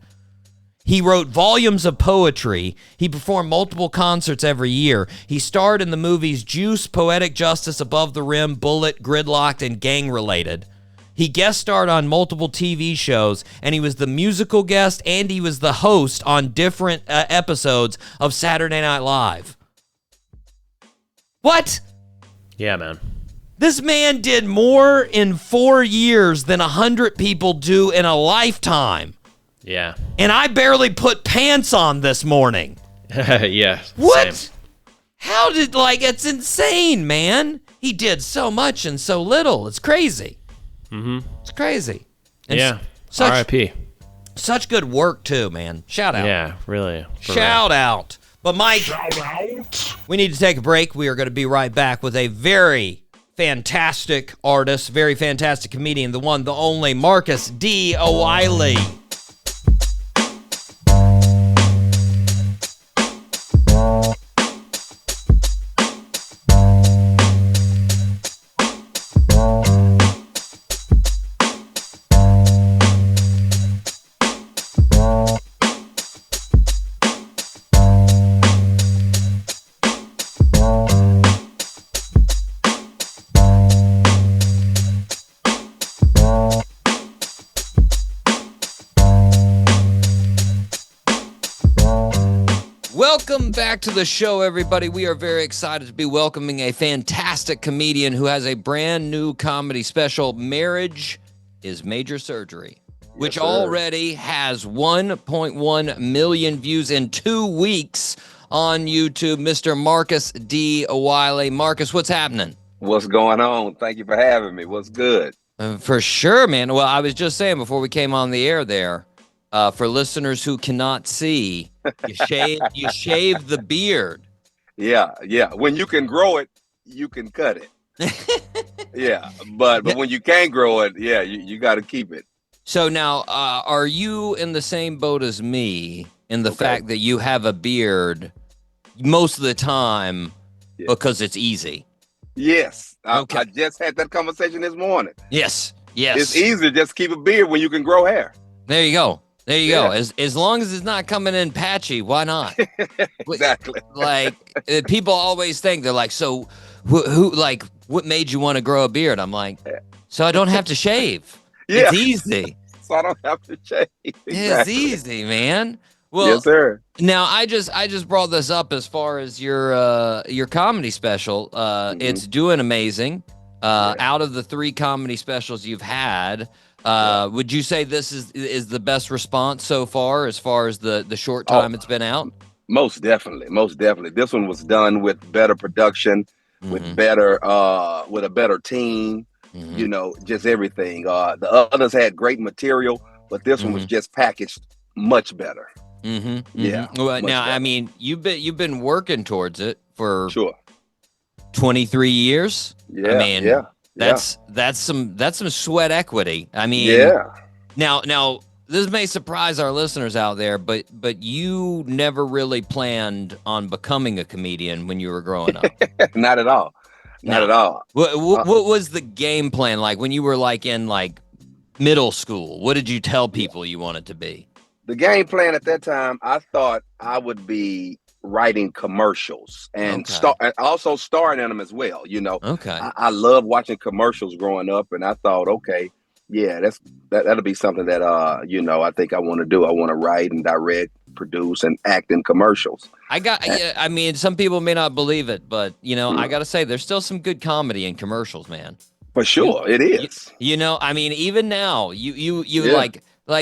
He wrote volumes of poetry. He performed multiple concerts every year. He starred in the movies Juice, Poetic Justice, Above the Rim, Bullet, Gridlocked, and Gang Related. He guest starred on multiple TV shows, and he was the musical guest, and he was the host on different episodes of Saturday Night Live. What? Yeah, man. This man did more in 4 years than 100 people do in a lifetime. Yeah. And I barely put pants on this morning. Yeah. What? Same. How did, it's insane, man. He did so much and so little. It's crazy. Mm-hmm. It's crazy. And R.I.P. Such good work, too, man. Shout out. Yeah, really. Shout out. But, Mike, we need to take a break. We are going to be right back with a very fantastic artist, very fantastic comedian, the one, the only, Marcus D. Wiley. Welcome back to the show, everybody. We are very excited to be welcoming a fantastic comedian who has a brand new comedy special, Marriage is Major Surgery, which already has 1.1 million views in 2 weeks on YouTube. Mr. Marcus D. Wiley. Marcus, what's happening? What's going on? Thank you for having me. What's good? For sure, man. Well, I was just saying before we came on the air there, for listeners who cannot see, you shave the beard. Yeah. When you can grow it, you can cut it. Yeah, but when you can't grow it, you got to keep it. So now, are you in the same boat as me in the fact that you have a beard most of the time because it's easy? Yes. Okay. I just had that conversation this morning. Yes. It's easy to just keep a beard when you can grow hair. There you go. Go. As long as it's not coming in patchy, why not? Exactly. People always think, they're like, so who what made you want to grow a beard? I'm like, so I don't have to shave. Yeah. It's easy. So I don't have to shave. Exactly. It's easy, man. Well, yes, sir. Now I just brought this up as far as your comedy special. It's doing amazing. Out of the 3 comedy specials you've had, would you say this is the best response so far as the short time it's been out? Most definitely. This one was done with better production, with better with a better team. Just everything. The others had great material, but this one was just packaged much better. Yeah. Well, now better. I mean, you've been working towards it for 23 years. Yeah. I mean, that's some sweat equity. I mean, Now this may surprise our listeners out there, but you never really planned on becoming a comedian when you were growing up. Not at all. Not at all. What was the game plan like when you were in middle school? What did you tell people you wanted to be? The game plan at that time, I thought I would be writing commercials and also starring in them as well. Okay. I love watching commercials growing up, and I thought, that'll be something that I think I want to do. I want to write and direct, produce, and act in commercials. I mean, some people may not believe it, but I got to say, there's still some good comedy in commercials, man. For sure, it is. I mean, even now, you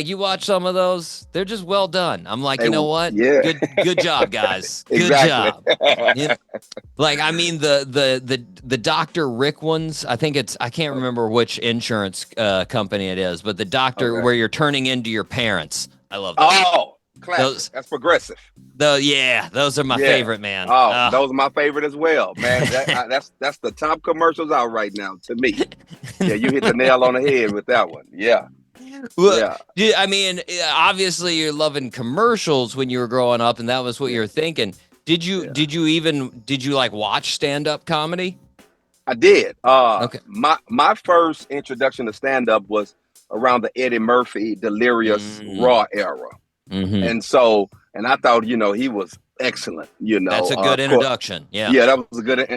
you watch some of those, they're just well done. I'm like, you know what? Yeah. Good job, guys. Good job. I mean, the Dr. Rick ones, I can't remember which insurance company it is, but the doctor where you're turning into your parents. I love that. Oh, classic. That's progressive. Those are my favorite, man. Those are my favorite as well, man. That's the top commercials out right now to me. Yeah, you hit the nail on the head with that one. Yeah. Well, I mean, obviously you're loving commercials when you were growing up, and that was what you were thinking. Did you watch stand-up comedy? I did. My first introduction to stand-up was around the Eddie Murphy Delirious Raw era. And I thought, he was excellent, That's a good introduction. Yeah,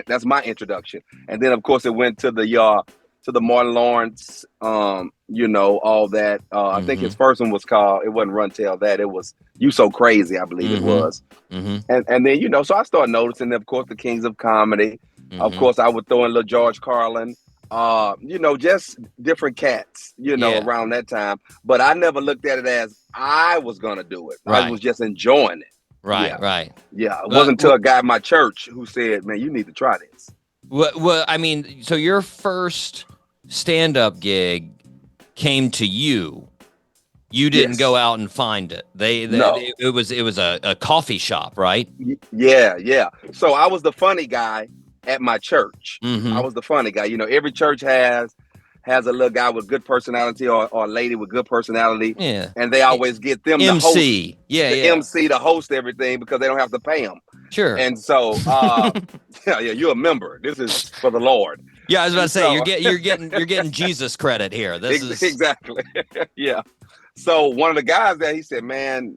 that's my introduction. And then of course it went to the Martin Lawrence, all that. I think his first one was called, it wasn't Run Tell That, it was You So Crazy, I believe it was. And then, so I started noticing, of course, the Kings of Comedy. Of course, I would throw in little George Carlin, just different cats, around that time. But I never looked at it as I was going to do it. Right. I was just enjoying it. Right. Yeah, it wasn't until a guy at my church who said, "Man, you need to try this." Well, I mean, so your first stand-up gig came to you. You didn't go out and find it. No. It was a coffee shop, right? Yeah. So I was the funny guy at my church. Mm-hmm. I was the funny guy. You know, every church has a little guy with good personality or a lady with good personality. Yeah. And they always get them MC. to host. Yeah. MC to host everything because they don't have to pay them. Sure. And so, you're a member. This is for the Lord. Yeah, I was about to say you're getting Jesus credit here. This is exactly. Yeah. So one of the guys there, he said, "Man,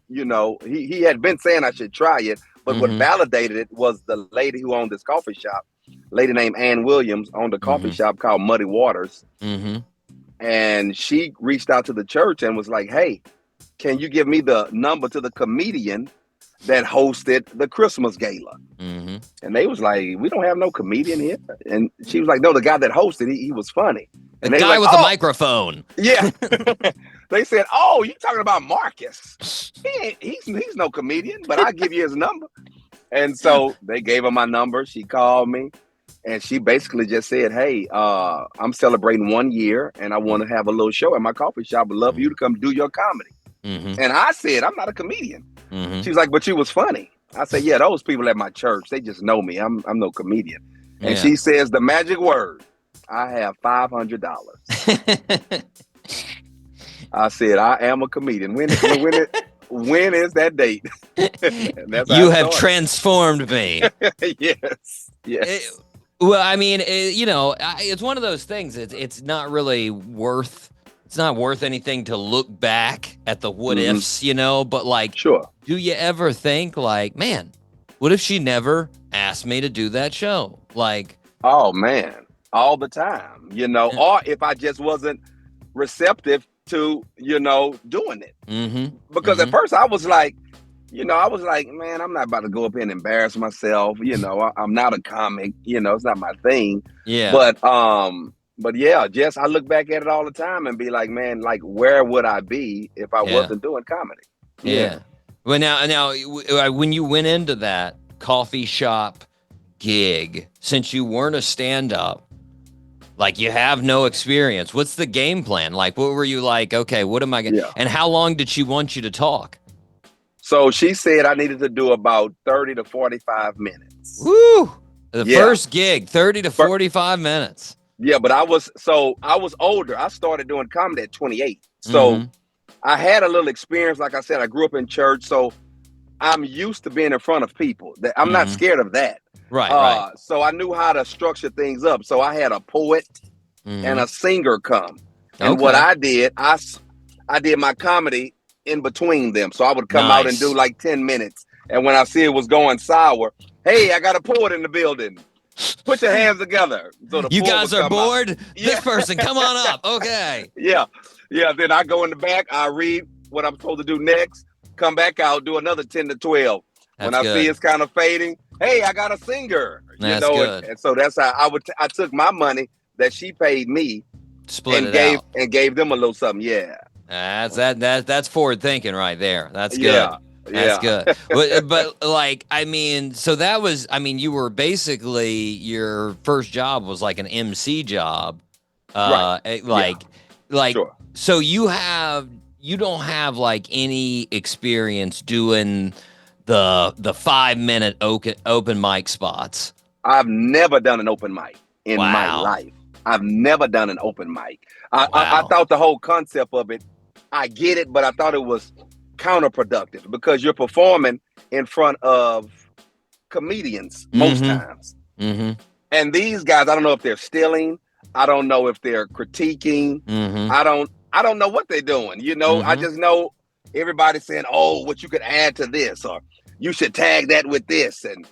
you know," he had been saying I should try it, but what validated it was the lady who owned this coffee shop. Lady named Ann Williams owned a coffee shop called Muddy Waters. And she reached out to the church and was like, "Hey, can you give me the number to the comedian that hosted the Christmas gala?" And they was like, "We don't have no comedian here." And she was like, "No, the guy that hosted, he was funny." And the guy with the microphone. Yeah. They said, "Oh, you talking about Marcus? He's no comedian, but I'll give you his number." And so they gave her my number. She called me and she basically just said, "Hey, I'm celebrating 1 year and I want to have a little show at my coffee shop. Would love you to come do your comedy." And I said, "I'm not a comedian." She was like, "But you was funny." I said, "Yeah, those people at my church, they just know me. I'm no comedian." And she says the magic word, "I have $500. I said, "I am a comedian." When is that date? And that's you have transformed me. Yes. Well, I mean, it's one of those things. It's not really worth. It's not worth anything to look back at the what ifs, But like, sure. Do you ever think like, man, what if she never asked me to do that show? Like, oh man, all the time, or if I just wasn't receptive to, doing it. Because at first I was like, man, I'm not about to go up here and embarrass myself. I'm not a comic, it's not my thing. Yeah. But yeah, I look back at it all the time and be like, man, like, where would I be if I wasn't doing comedy? Yeah. Well, now, when you went into that coffee shop gig, since you weren't a stand-up, like you have no experience, what's the game plan? Like, what were you like? Okay, what am I gonna? Yeah. And how long did she want you to talk? So she said I needed to do about 30 to 45 minutes. Woo! The first gig, 30 to 45 minutes. Yeah, but I was older. I started doing comedy at 28. So I had a little experience. Like I said, I grew up in church. So I'm used to being in front of people. I'm not scared of that. Right. So I knew how to structure things up. So I had a poet and a singer come. And what I did, I did my comedy in between them. So I would come out and do like 10 minutes. And when I see it was going sour, "Hey, I got a poet in the building. Put your hands together." So you guys are bored? Yeah. This person, come on up. Okay. Yeah. Then I go in the back. I read what I'm supposed to do next. Come back out, do another 10 to 12. That's when I good. see it's kind of fading, "Hey, I got a singer." That's good. And so that's how I took my money that she paid me, and gave them a little something. Yeah. That's forward thinking right there. That's good. Yeah. That's good. But like, I mean, so that was, you were basically, your first job was like an MC job. Right. Sure. So you don't have like any experience doing the 5-minute open mic spots. I've never done an open mic in my life. I've never done an open mic. I thought the whole concept of it, I get it, but I thought it was counterproductive because you're performing in front of comedians most times. And these guys, I don't know if they're stealing. I don't know if they're critiquing. I don't know what they're doing. I just know everybody's saying, "Oh, what you could add to this," or "You should tag that with this." And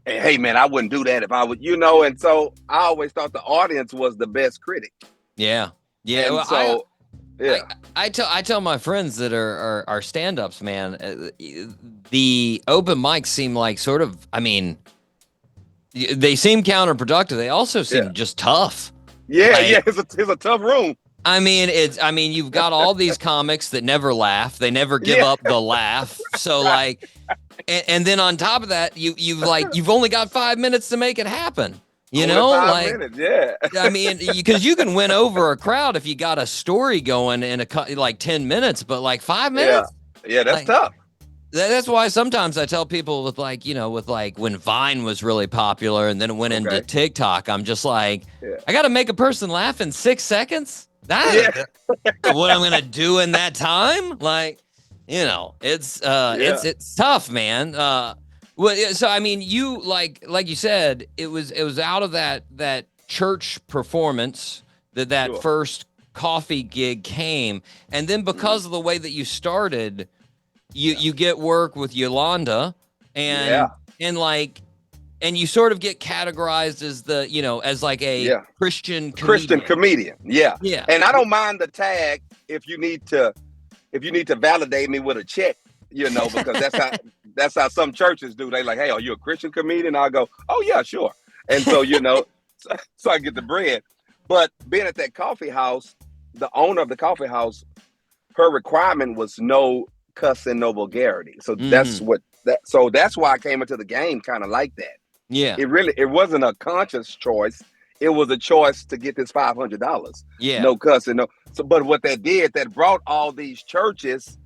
hey, man, I wouldn't do that if I would, And so I always thought the audience was the best critic. Yeah. I tell my friends that are stand-ups, man, the open mics seem like sort of, they seem counterproductive. They also seem just tough. Yeah, it's a tough room. I mean, you've got all these comics that never laugh. They never give up the laugh. So like, and then on top of that, you've only got 5 minutes to make it happen. You know, only 5 minutes, yeah. I mean, because you can win over a crowd if you got a story going in like 10 minutes, but like 5 minutes. Yeah, that's tough. That's why sometimes I tell people with when Vine was really popular and then it went into TikTok, I'm just like, I got to make a person laugh in 6 seconds. That's what I'm gonna do in that time. Like, it's tough, man. So I mean, you like you said, it was out of that church performance that first coffee gig came, and then because of the way that you started. You get work with Yolanda and you sort of get categorized as as like a Christian comedian. Yeah. And I don't mind the tag if you need to validate me with a check, because that's how some churches do. They like, hey, are you a Christian comedian? I'll go, oh yeah, sure. And so, so I get the bread. But being at that coffee house, the owner of the coffee house, her requirement was no cussing, no vulgarity. So that's why I came into the game kind of like that. Yeah. It wasn't a conscious choice. It was a choice to get this $500. Yeah. No cussing, no. So, but what that brought all these churches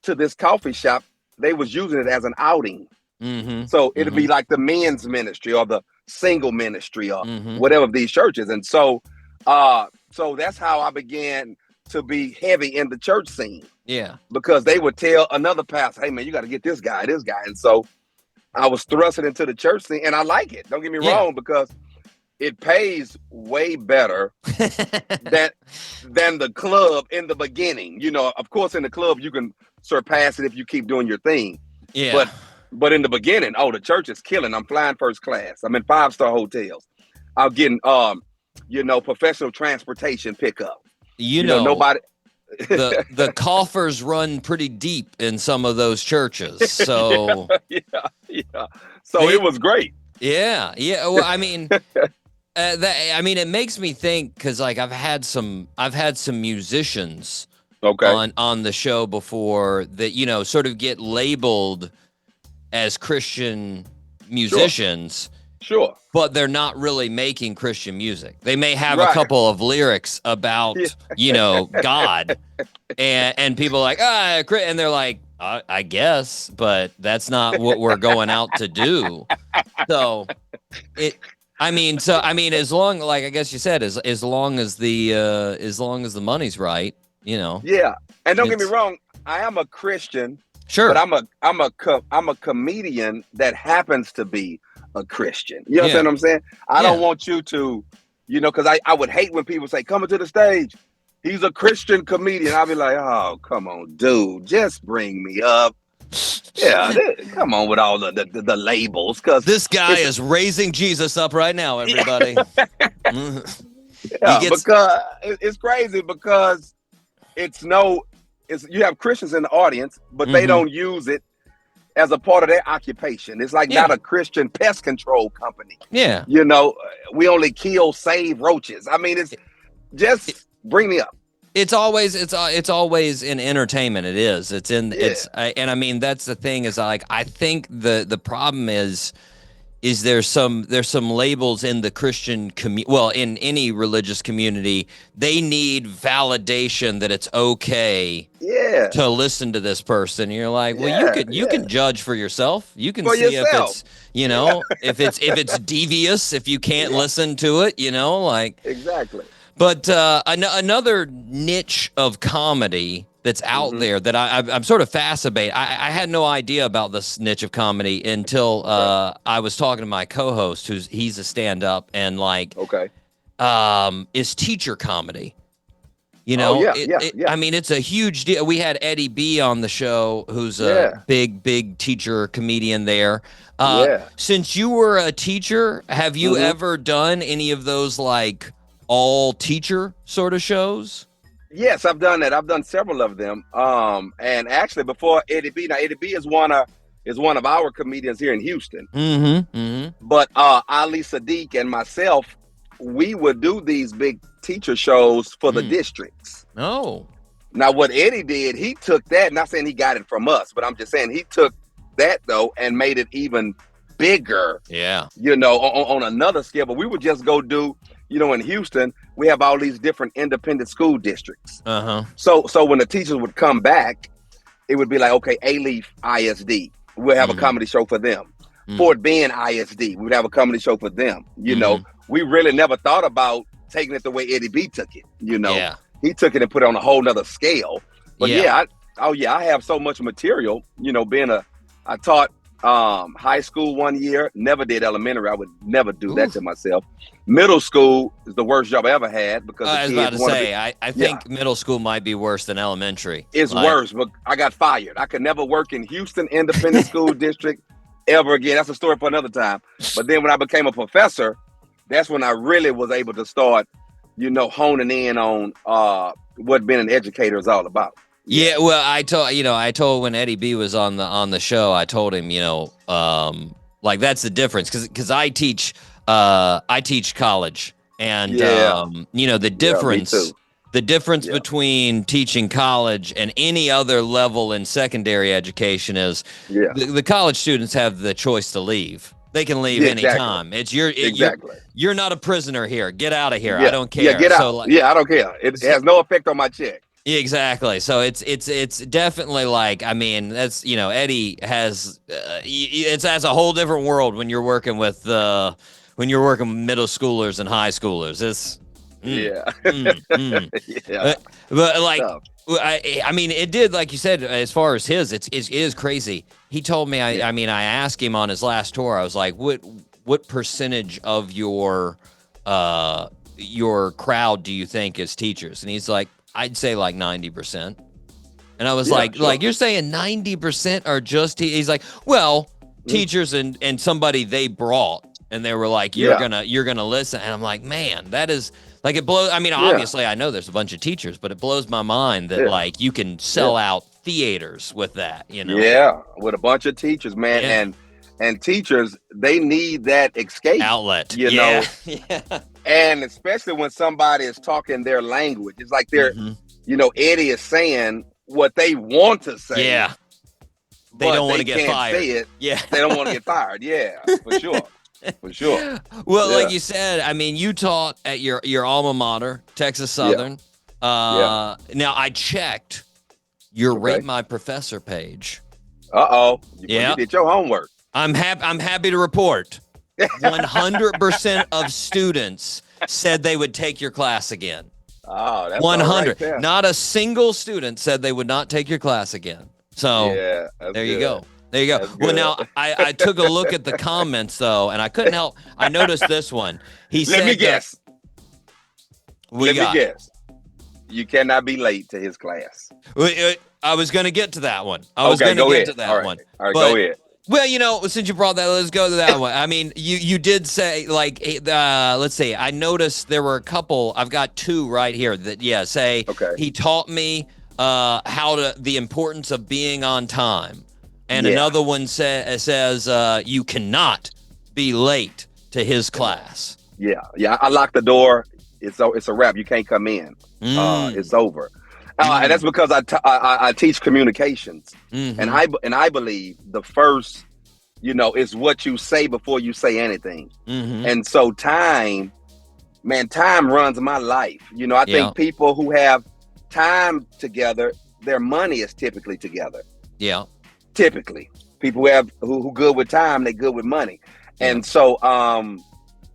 to this coffee shop. They was using it as an outing. Mm-hmm. So it'd be like the men's ministry or the single ministry or whatever of these churches. And so that's how I began to be heavy in the church scene. Yeah. Because they would tell another pastor, hey man, you got to get this guy. And so I was thrusted into the church scene, and I like it. Don't get me wrong, because it pays way better than the club in the beginning. Of course, in the club, you can surpass it if you keep doing your thing. Yeah. But in the beginning, the church is killing. I'm flying first class. I'm in 5-star hotels. I'm getting, professional transportation pickup. Nobody. the coffers run pretty deep in some of those churches. So So it was great. Yeah. Well, I mean, it makes me think because like I've had some musicians on the show before that sort of get labeled as Christian musicians. Sure. But they're not really making Christian music. They may have a couple of lyrics about, God. And people are like, and they're like, I guess, but that's not what we're going out to do. So as long, like I guess you said, as long as the money's right, Yeah. And don't get me wrong, I am a Christian. Sure. But I'm a comedian that happens to be a Christian. You understand what I'm saying? I don't want you to, because I would hate when people say, coming to the stage, he's a Christian comedian. I'll be like, oh, come on, dude, just bring me up. Yeah, come on with all the labels. Because this guy is raising Jesus up right now, everybody. Because it's crazy because you have Christians in the audience, but they don't use it as a part of their occupation. It's like not a Christian pest control company. Yeah. We only kill, save roaches. I mean, it's just bring me up. It's always in entertainment. It is. It's in and I mean that's the thing is like I think the problem is there's some labels in the Christian in any religious community, they need validation that it's okay to listen to this person. You're like, well, you can judge for yourself. You can see yourself. If it's if it's devious, if you can't listen to it, like exactly. But another niche of comedy that's out there that I'm sort of fascinated. I had no idea about this niche of comedy until I was talking to my co-host, he's a stand-up and like is teacher comedy. I mean, it's a huge deal. We had Eddie B on the show, who's a big teacher comedian there. Since you were a teacher, have you ever done any of those like all teacher sort of shows? Yes, I've done that. I've done several of them. And actually before Eddie B, now Eddie B is one of our comedians here in Houston. But Ali Siddiq and myself we would do these big teacher shows for the districts. Oh. Now, what Eddie did, he took that, not saying he got it from us, but I'm just saying he took that, though, and made it even bigger, you know, on another scale. But we would just go do, you know, in Houston, we have all these different independent school districts. So when the teachers would come back, it would be like, okay, A-Leaf ISD, we'll have a comedy show for them. Fort Bend ISD, we would have a comedy show for them. You know, we really never thought about taking it the way Eddie B took it, you know. He took it and put it on a whole nother scale. But I have so much material, you know, I taught high school 1 year, never did elementary. I would never do that to myself. Middle school is the worst job I ever had because I was about to say, I think middle school might be worse than elementary. It's worse, but I got fired. I could never work in Houston Independent School District ever again. That's a story for another time. But then when I became a professor, that's when I really was able to start, you know, honing in on what being an educator is all about. Yeah, well, I told when Eddie B was on the show, I told him, you know, like that's the difference because I teach college, and you know, the difference between teaching college and any other level in secondary education is the college students have the choice to leave. They can leave anytime. It's you're not a prisoner here. Get out of here. I don't care. Yeah, get out. So, I don't care. It has no effect on my check. Exactly. So it's definitely like, I mean, that's, you know, Eddie has it's a whole different world when you're working with middle schoolers and high schoolers. It's but like I mean, it did, like you said, as far as his, it is crazy. He told me, I mean, I asked him on his last tour, I was like, what percentage of your crowd do you think is teachers? And he's like, I'd say like 90%. And I was like, you're saying 90% are just he's like, well, teachers and somebody they brought, and they were like, you're gonna listen. And I'm like, man, that is like, it blows. I mean, obviously I know there's a bunch of teachers, but it blows my mind that like you can sell out theaters with that, you know? Yeah, with a bunch of teachers, man. Yeah. And teachers, they need that escape outlet, you know. And especially when somebody is talking their language, it's like they're, you know, Eddie is saying what they want to say. Yeah, they don't want to get fired. Say it. Yeah, they don't want to get fired. Yeah, for sure, for sure. Well, like you said, I mean, you taught at your alma mater, Texas Southern. Now I checked your Rate My Professor page. You did your homework. I'm happy to report 100% of students said they would take your class again. Oh, that's 100. Right, not a single student said they would not take your class again. So there you go. There you go. Well, now I took a look at the comments though, and I couldn't help. I noticed this one. He said, Let me guess. Let me guess. You cannot be late to his class. I was going to get to that one. I was going to get to that one. All right, go ahead. Well, you know, since you brought that, let's go to that one. I mean, you did say, like, let's see. I noticed there were a couple. I've got two right here that, say he taught me the importance of being on time. And another one says you cannot be late to his class. Yeah. I locked the door. It's a wrap. You can't come in. It's over. And that's because I teach communications, and I believe the first, you know, is what you say before you say anything. And so time runs my life. You know, I think people who have time together, their money is typically together. Yeah, typically people who good with time, they good with money. And so,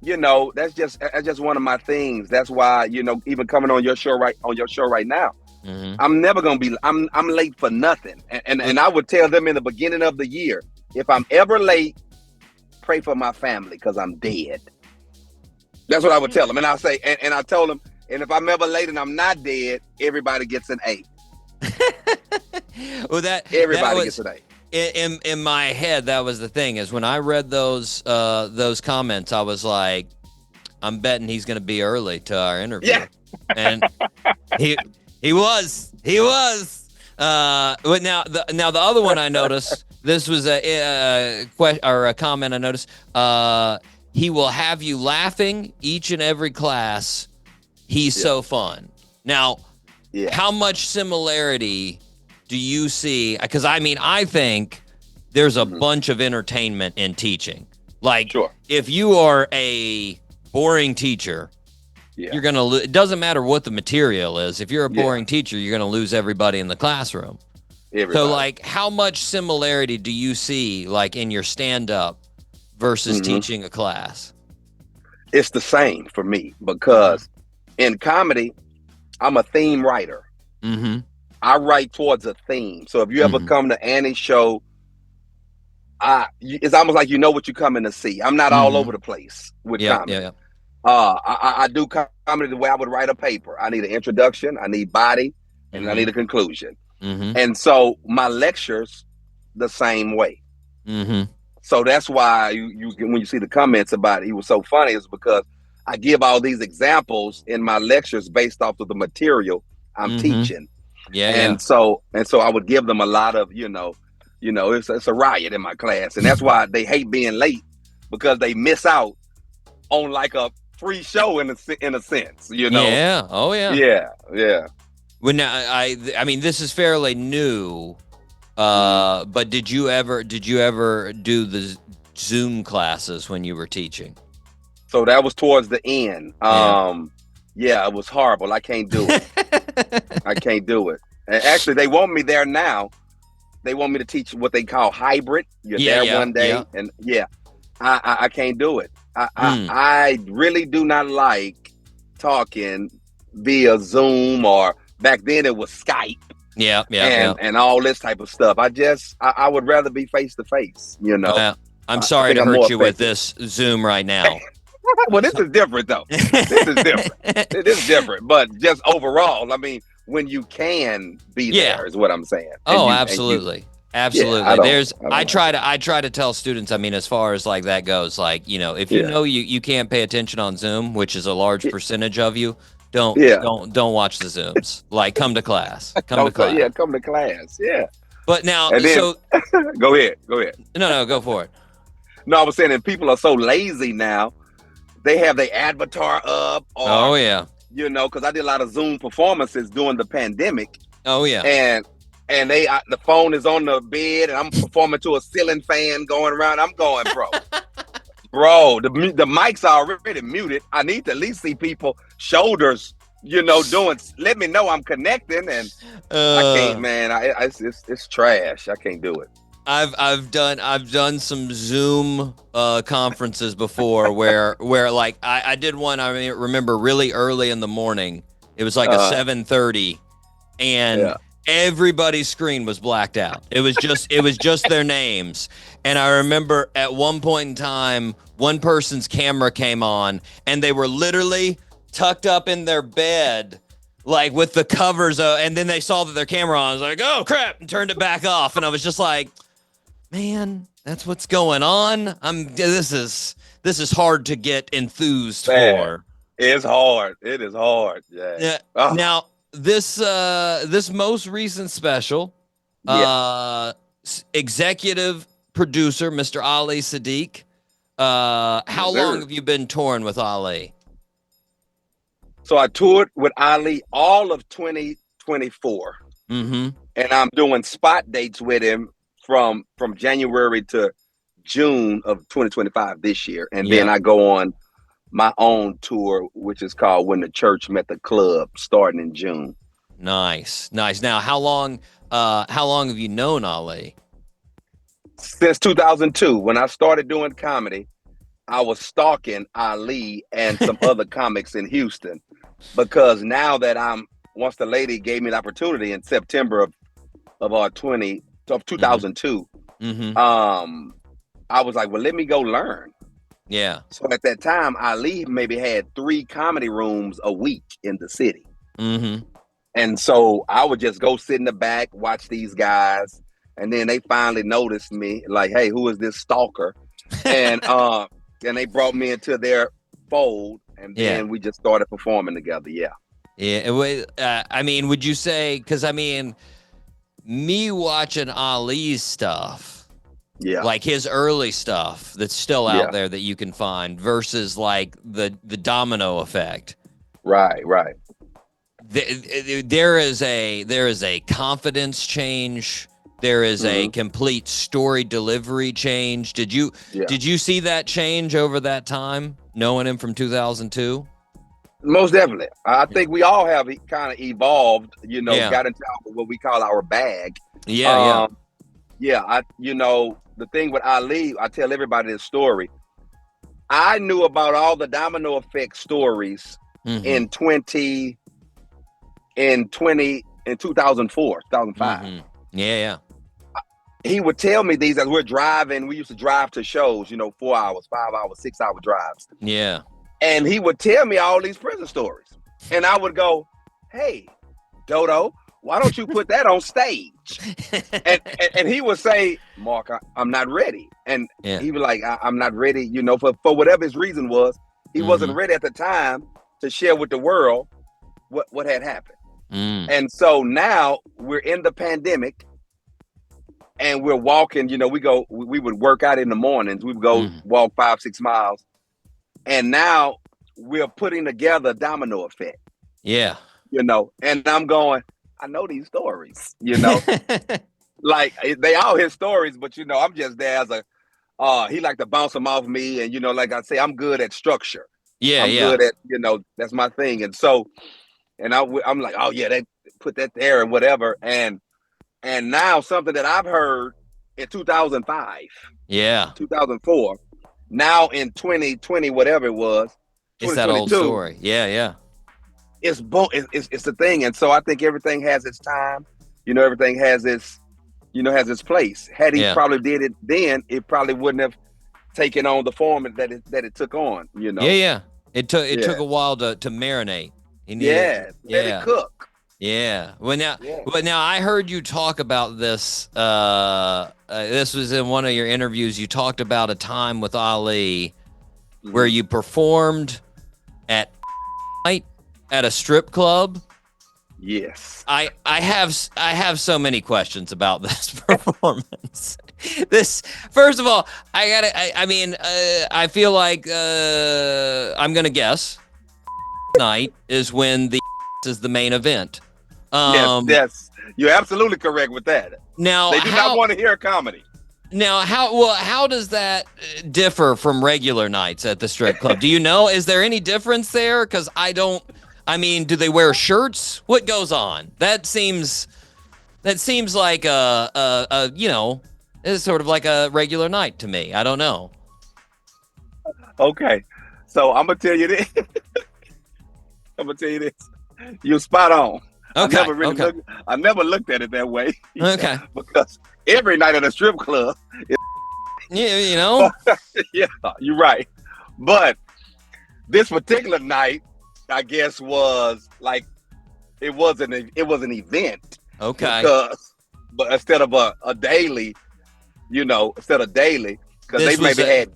you know, that's just one of my things. That's why, you know, even coming on your show right now. I'm never gonna be. I'm late for nothing, and I would tell them in the beginning of the year, if I'm ever late, pray for my family because I'm dead. That's what I would tell them, and I say, and I told them, and if I'm ever late and I'm not dead, everybody gets an A. Well, everybody gets an A. In my head, that was the thing. Is when I read those comments, I was like, I'm betting he's gonna be early to our interview. Yeah, and He was. But now the other one I noticed. This was a comment I noticed. he will have you laughing each and every class. He's so fun. Now, how much similarity do you see? Because, I mean, I think there's a bunch of entertainment in teaching. Like, if you are a boring teacher, you're going to it doesn't matter what the material is. If you're a boring teacher, you're going to lose everybody in the classroom. So, like, how much similarity do you see, like, in your stand-up versus teaching a class? It's the same for me because in comedy, I'm a theme writer. I write towards a theme. So if you ever come to Annie's show, it's almost like you know what you're coming to see. I'm not all over the place with comedy. I do comedy the way I would write a paper. I need an introduction, I need body, and I need a conclusion. And so my lectures the same way. So that's why you when you see the comments about it, he was so funny, is because I give all these examples in my lectures based off of the material I'm teaching. So I would give them a lot of, it's a riot in my class. And that's why they hate being late, because they miss out on like a free show in a sense, Yeah. Oh yeah. Yeah. Well, now I mean, this is fairly new, but did you ever do the Zoom classes when you were teaching? So that was towards the end. It was horrible. I can't do it. I can't do it. And actually, they want me there now. They want me to teach what they call hybrid. You're there one day, and I can't do it. I really do not like talking via Zoom, or back then it was Skype. And all this type of stuff. I would rather be face to face. I'm sorry to hurt you with this Zoom right now. Well, this is different though. It is different, but just overall, I mean, when you can be there is what I'm saying. Absolutely. Absolutely. I try to tell students, I mean, as far as like that goes, like, if you know you can't pay attention on Zoom, which is a large percentage of you, don't watch the Zooms. Like, come to class. Come to class. Yeah, come to class. Yeah. But now, go ahead. No, go for it. No, I was saying that people are so lazy now. They have their avatar up. Or, because I did a lot of Zoom performances during the pandemic. And the phone is on the bed, and I'm performing to a ceiling fan going around. I'm going, bro, the mics are already muted. I need to at least see people shoulders, doing. Let me know I'm connecting, and I can't, man. It's trash. I can't do it. I've done some Zoom conferences before where like I did one. I remember really early in the morning. It was like a 7:30, and everybody's screen was blacked out. It was just their names. And I remember at one point in time, one person's camera came on, and they were literally tucked up in their bed, like with the covers. And then they saw that their camera on. I was like, oh crap, and turned it back off. And I was just like, man, that's what's going on. This is hard to get enthused for. It's hard. It is hard. Yeah. Now this most recent special, executive producer Mr. Ali Siddiq. How long have you been touring with Ali? So I toured with Ali all of 2024, and I'm doing spot dates with him from January to June of 2025 this year. And then I go on my own tour, which is called When the Church Met the Club, starting in June. Nice. Now, how long have you known Ali? Since 2002. When I started doing comedy, I was stalking Ali and some other comics in Houston, because now that once the lady gave me the opportunity in September of 2002, I was like, well, let me go learn. Yeah. So at that time, Ali maybe had 3 comedy rooms a week in the city. And so I would just go sit in the back, watch these guys. And then they finally noticed me, like, hey, who is this stalker? And they brought me into their fold. And then we just started performing together. I mean, would you say, because I mean, me watching Ali's stuff, Yeah. Like his early stuff that's still out Yeah. there that you can find versus like the domino effect. Right. There is a confidence change. There is a complete story delivery change. Did you see that change over that time, knowing him from 2002? Most definitely. I think we all have kind of evolved, got into what we call our bag. Yeah. The thing with Ali, I tell everybody this story. I knew about all the domino effect stories in 2004, 2005. Yeah. He would tell me these as we're driving. We used to drive to shows, 4 hours, 5 hours, 6 hour drives. Yeah. And he would tell me all these prison stories. And I would go, hey, Dodo, why don't you put that on stage? and he would say, Mark, I'm not ready. And he was like, I'm not ready, for whatever his reason was. He wasn't ready at the time to share with the world what had happened. And so now we're in the pandemic and we're walking, we would work out in the mornings. We would go walk 5-6 miles. And now we're putting together a domino effect. Yeah. And I'm going, I know these stories, like they all his stories, but I'm just there as he like to bounce them off me. And, like I say, I'm good at structure. I'm good at, that's my thing. And so, and I'm like, oh yeah, they put that there and whatever. And now something that I've heard in 2005, 2004, now in 2020, whatever it was, it's that old story. Yeah. It's the thing. And so I think everything has its time, everything has its, has its place. Had he probably did it then, it probably wouldn't have taken on the form that it took on, Yeah. It took a while to marinate. Let it cook. Yeah. Well, now I heard you talk about this. This was in one of your interviews. You talked about a time with Ali where you performed at night at a strip club. Yes. I have so many questions about this performance. First of all, I feel like I'm gonna guess night is when the is the main event. Yes, you're absolutely correct with that. Now they do not want to hear a comedy. Now, how does that differ from regular nights at the strip club? Do you know? Is there any difference there? Because do they wear shirts? What goes on? That seems like it's sort of like a regular night to me. I don't know. Okay, so I'm gonna tell you this. You're spot on. Okay. I never looked at it that way. Okay. Because every night at a strip club is yeah, yeah, you're right. But this particular night, I guess, was like it was an event. Okay. But instead of a daily, because they maybe had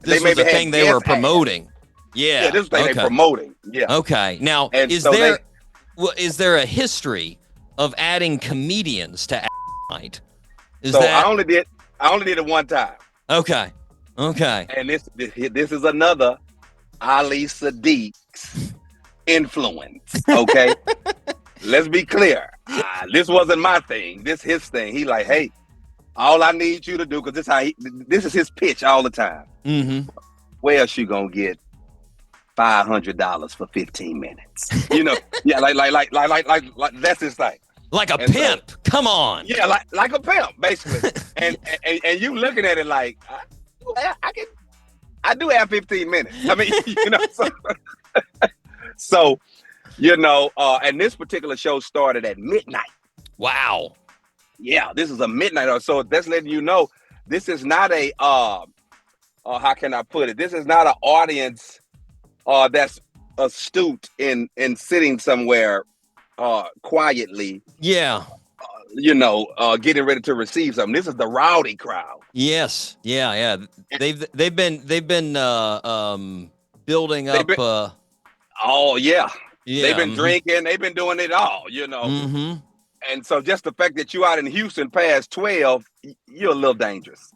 this was the thing they were promoting. Yeah, this thing they promoting. Yeah. Okay. Now, is there a history of adding comedians to night? I only did it one time. Okay. And this is another Ali Siddiq's influence. Okay. Let's be clear. This wasn't my thing. This his thing. He like, hey, all I need you to do, because this is his pitch all the time. Mm-hmm. Where else you gonna get $500 for 15 minutes? Like that's his thing. Like a pimp. Come on. Yeah, like a pimp, basically. and you looking at it like, I do have 15 minutes. I mean, so and this particular show started at midnight. Wow. Yeah, this is a midnight. So that's letting you know this is not a how can I put it? This is not an audience that's astute in sitting somewhere quietly. Yeah. Getting ready to receive something. This is the rowdy crowd. Yes. Yeah. They've been building up. Oh yeah. They've been drinking. They've been doing it all. Mm-hmm. And so just the fact that you out in Houston past 12, you're a little dangerous.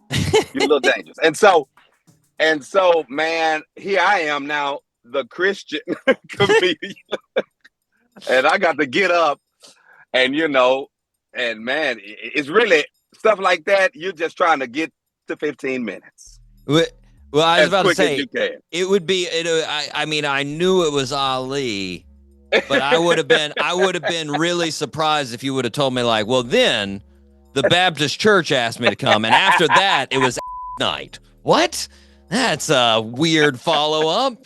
You're a little dangerous. And so, man, here I am now, the Christian comedian. And I got to get up and, and man, it's really stuff like that. You're just trying to get to 15 minutes. Well, I was about to say, it would be, I mean, I knew it was Ali, but I would have been really surprised if you would have told me like, well, then the Baptist church asked me to come. And after that, it was night. What? That's a weird follow-up.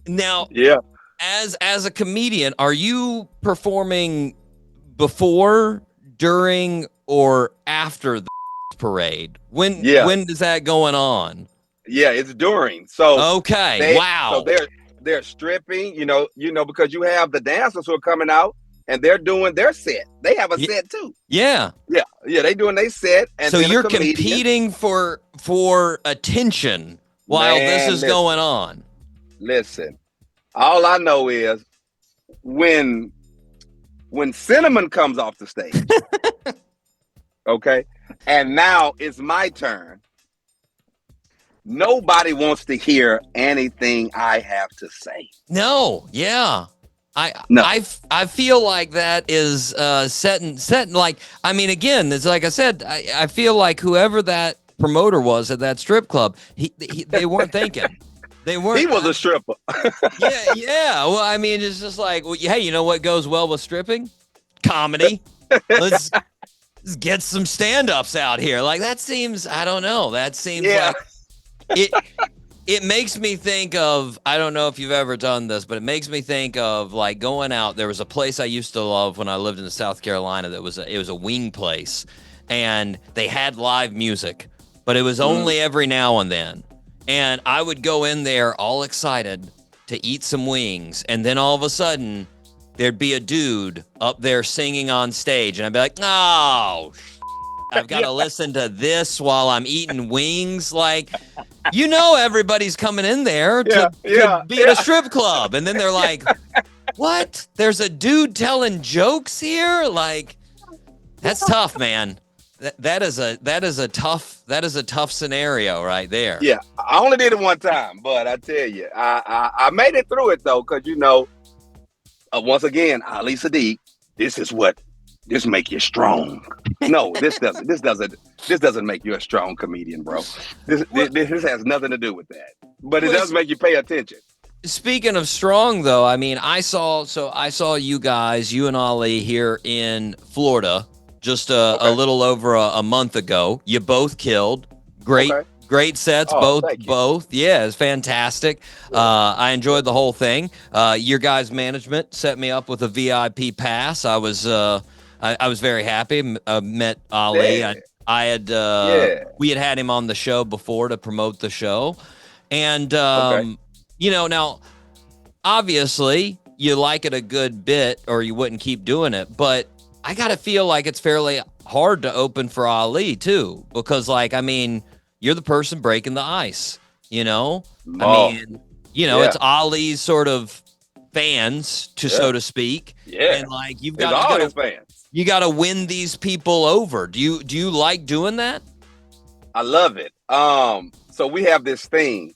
Now, yeah. As a comedian, are you performing before, during, or after the parade? When is that going on? Yeah, it's during. So okay, wow. So they're stripping, because you have the dancers who are coming out and they're doing their set. They have a set too. Yeah. Yeah, they doing their set. And so you're competing for attention while this is going on. Listen, all I know is when Cinnamon comes off the stage, okay, and now it's my turn. Nobody wants to hear anything I have to say. No, yeah. I feel like that is setting like, I mean, again, it's like I said, I feel like whoever that promoter was at that strip club, they weren't thinking. They weren't. He was a stripper. yeah. Well, I mean, it's just like, well, hey, you know what goes well with stripping? Comedy. Let's get some stand-ups out here. Like that seems, I don't know. That seems like it makes me think of, I don't know if you've ever done this, but it makes me think of like going out. There was a place I used to love when I lived in South Carolina that was it was a wing place, and they had live music, but it was only every now and then. And I would go in there all excited to eat some wings, and then all of a sudden there'd be a dude up there singing on stage, and I'd be like, oh, I've got to listen to this while I'm eating wings. Like, everybody's coming in there to be at a strip club. And then they're like, what? There's a dude telling jokes here? Like, that's tough, man. That is a tough scenario right there. Yeah, I only did it one time, but I tell you, I made it through it though, because once again, Ali Siddiq, this make you strong. No, this doesn't make you a strong comedian, bro. This has nothing to do with that. But it does make you pay attention. Speaking of strong, though, I mean, I saw you guys, you and Ali here in Florida, just a little over a month ago. You both killed. Great sets, both. Yeah, it's fantastic. I enjoyed the whole thing. Your guys' management set me up with a VIP pass. I was very happy. Met Ali. Yeah. We had him on the show before to promote the show, and now obviously you like it a good bit, or you wouldn't keep doing it. But I gotta feel like it's fairly hard to open for Ali too, because you're the person breaking the ice. It's Ali's sort of fans, so to speak. Yeah, and you've got all his fans. You got to win these people over. Do you like doing that? I love it. So we have this thing,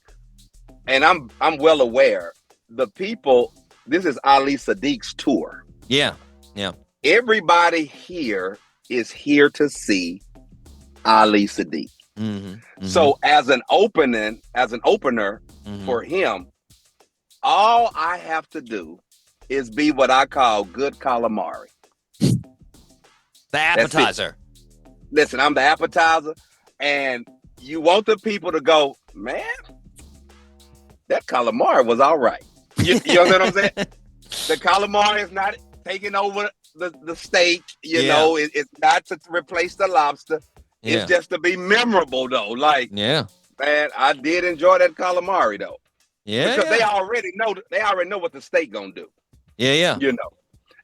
and I'm well aware. The people, this is Ali Siddiq's tour. Yeah. Everybody here is here to see Ali Siddiq. Mm-hmm. So as an opener for him, all I have to do is be what I call good calamari. The appetizer. Listen, I'm the appetizer, and you want the people to go, man, that calamari was all right. You know what I'm saying? The calamari is not taking over the stage. It's not to replace the lobster. Yeah. It's just to be memorable, though. Man, I did enjoy that calamari, though. Yeah, because they already know what the steak gonna do. Yeah.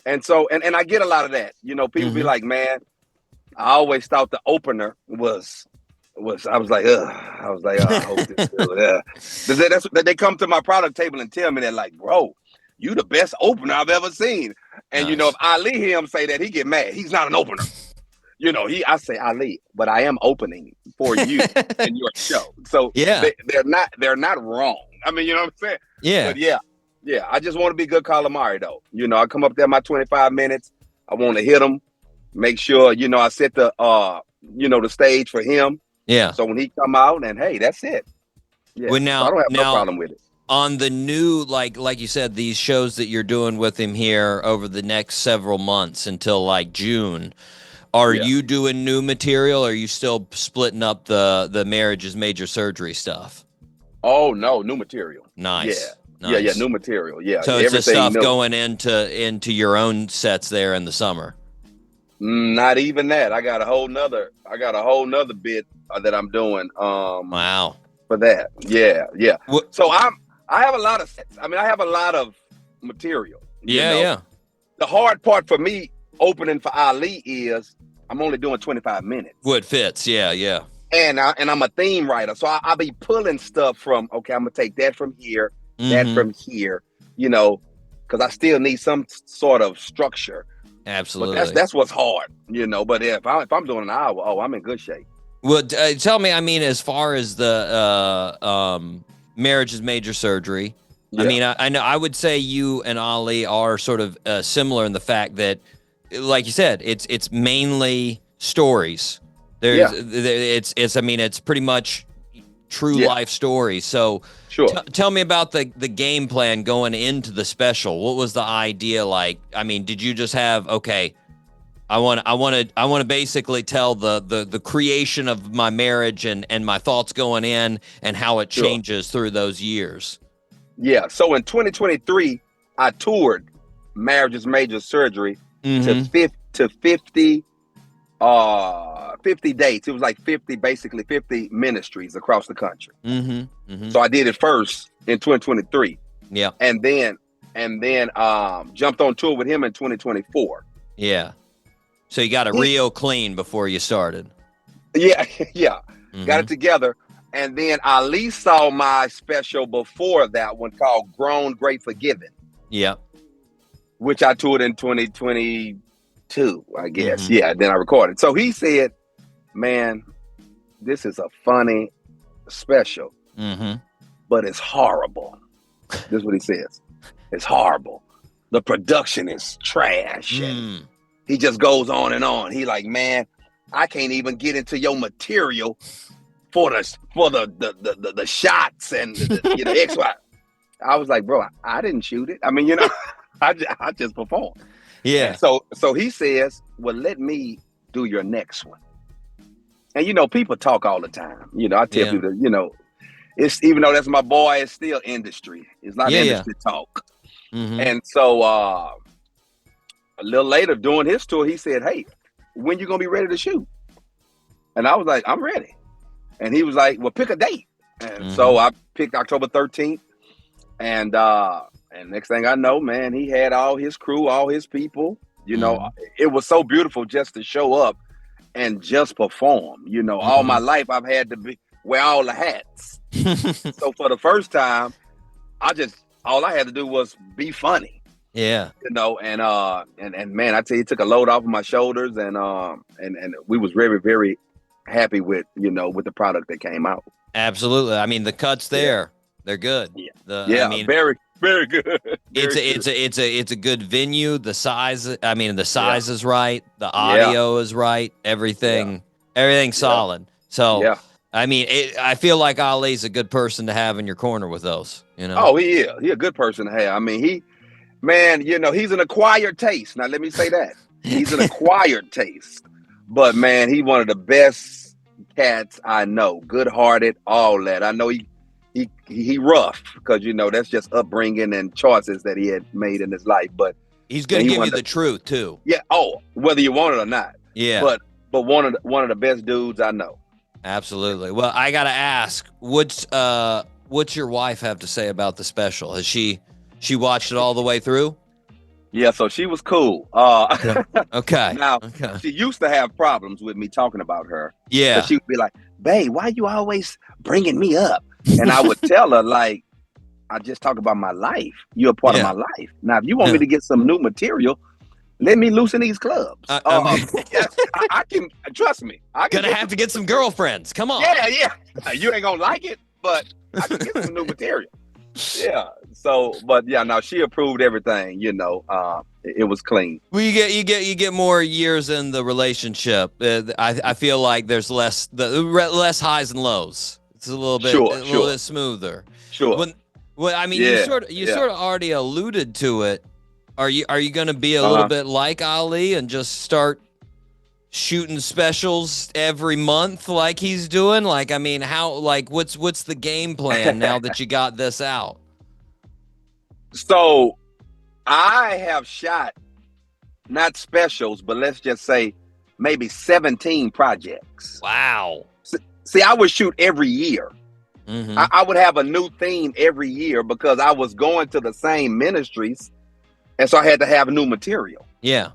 And so, and I get a lot of that. People be like, man, I always thought the opener was I was like, ugh. I was like, oh, I hope this they come to my product table and tell me that, like, bro, you the best opener I've ever seen. And Nice. if Ali hear him say that, he get mad. He's not an opener. I say Ali, but I am opening for you in your show. So Yeah. they're not wrong. I mean, you know what I'm saying? Yeah. But yeah. I just want to be good calamari though. I come up there my 25 minutes. I want to hit him. Make sure I set the the stage for him. Yeah. So when he come out, and hey, that's it. Yeah. Well, So I don't have no problem with it. On the new, like you said, these shows that you're doing with him here over the next several months until like June, are you doing new material? Or are you still splitting up the Marriage is Major Surgery stuff? Oh no, new material. Nice. Yeah. Yeah, new material. Yeah. So it's the stuff new. going into your own sets there in the summer. Not even that. I got a whole nother bit that I'm doing. Wow. For that. Yeah. What? So I have a lot of sets. I mean, I have a lot of material. Yeah. The hard part for me opening for Ali is I'm only doing 25 minutes. What fits? Yeah. And I'm a theme writer, so I'll be pulling stuff from. Okay, I'm gonna take that from here, that from here. Because I still need some sort of structure. Absolutely. But that's what's hard. But if I'm doing an hour, I'm in good shape. Well, tell me. I mean, as far as the Marriage is Major Surgery. Yeah. I mean, I know. I would say you and Ali are sort of similar in the fact that, like you said, it's mainly stories. It's pretty much true life stories. So sure. Tell me about the game plan going into the special. What was the idea like? I mean, did you just have, okay, I want to basically tell the creation of my marriage and my thoughts going in and how it changes through those years? Yeah. So in 2023, I toured Marriage is Major Surgery to 50 dates. It was like 50 ministries across the country. So I did it first in 2023. Yeah. And then jumped on tour with him in 2024. Yeah. So you got it real clean before you started. Yeah. Got it together. And then Ali saw my special before that one called Grown, Great, Forgiven. Yeah. Which I toured in 2022, I guess. Yeah, then I recorded. So he said, man, this is a funny special, but it's horrible. This is what he says. It's horrible. The production is trash. And he just goes on and on. He like, man, I can't even get into your material for the shots and the X, Y. I was like, bro, I didn't shoot it. I mean, I just performed. Yeah. And so he says, well, let me do your next one. And people talk all the time. I tell people, it's, even though that's my boy, it's still industry. It's not industry talk. And so a little later doing his tour, he said, hey, when you gonna be ready to shoot? And I was like, I'm ready. And he was like, well, pick a date. And so I picked October 13th. And next thing I know, man, he had all his crew, all his people. It was so beautiful just to show up and just perform. All my life I've had to wear all the hats. So for the first time, all I had to do was be funny. Yeah. And man, I tell you, it took a load off of my shoulders, and we was very, very happy with the product that came out. Absolutely. I mean, the cuts there, they're good. Yeah. Very, very good. It's a good venue. The size, is right. The audio is right. Everything's solid. So I mean, I feel like Ali's a good person to have in your corner with those. Oh, he is. He's a good person to have. I mean, he's an acquired taste. Now, let me say that. He's an acquired taste. But, man, he's one of the best cats I know. Good-hearted, all that. I know he rough because, that's just upbringing and choices that he had made in his life. But he's going to give you the truth, too. Yeah. Oh, whether you want it or not. Yeah. But one of the best dudes I know. Absolutely. Well, I got to ask, what's your wife have to say about the special? Has she watched it all the way through? Yeah, so she was cool. Okay. Now, she used to have problems with me talking about her. Yeah. So she would be like, babe, why you always bringing me up? And I would tell her, like, I just talk about my life. You're a part of my life. Now, if you want me to get some new material, let me loose in these clubs. Yes, I can, trust me. I can Gonna have to get some girlfriends. Come on. Yeah. You ain't gonna like it, but I can get some new material. Yeah. So, but yeah, no, she approved everything. It was clean. Well, you get more years in the relationship. I feel like there's less highs and lows. It's a little bit smoother. Sure. I mean, you sort of already alluded to it. Are you going to be a little bit like Ali and just start shooting specials every month like he's doing? Like, I mean, what's the game plan now that you got this out? So I have shot not specials, but let's just say maybe 17 projects. Wow. See, I would shoot every year. Mm-hmm. I would have a new theme every year because I was going to the same ministries. And so I had to have new material. Yeah.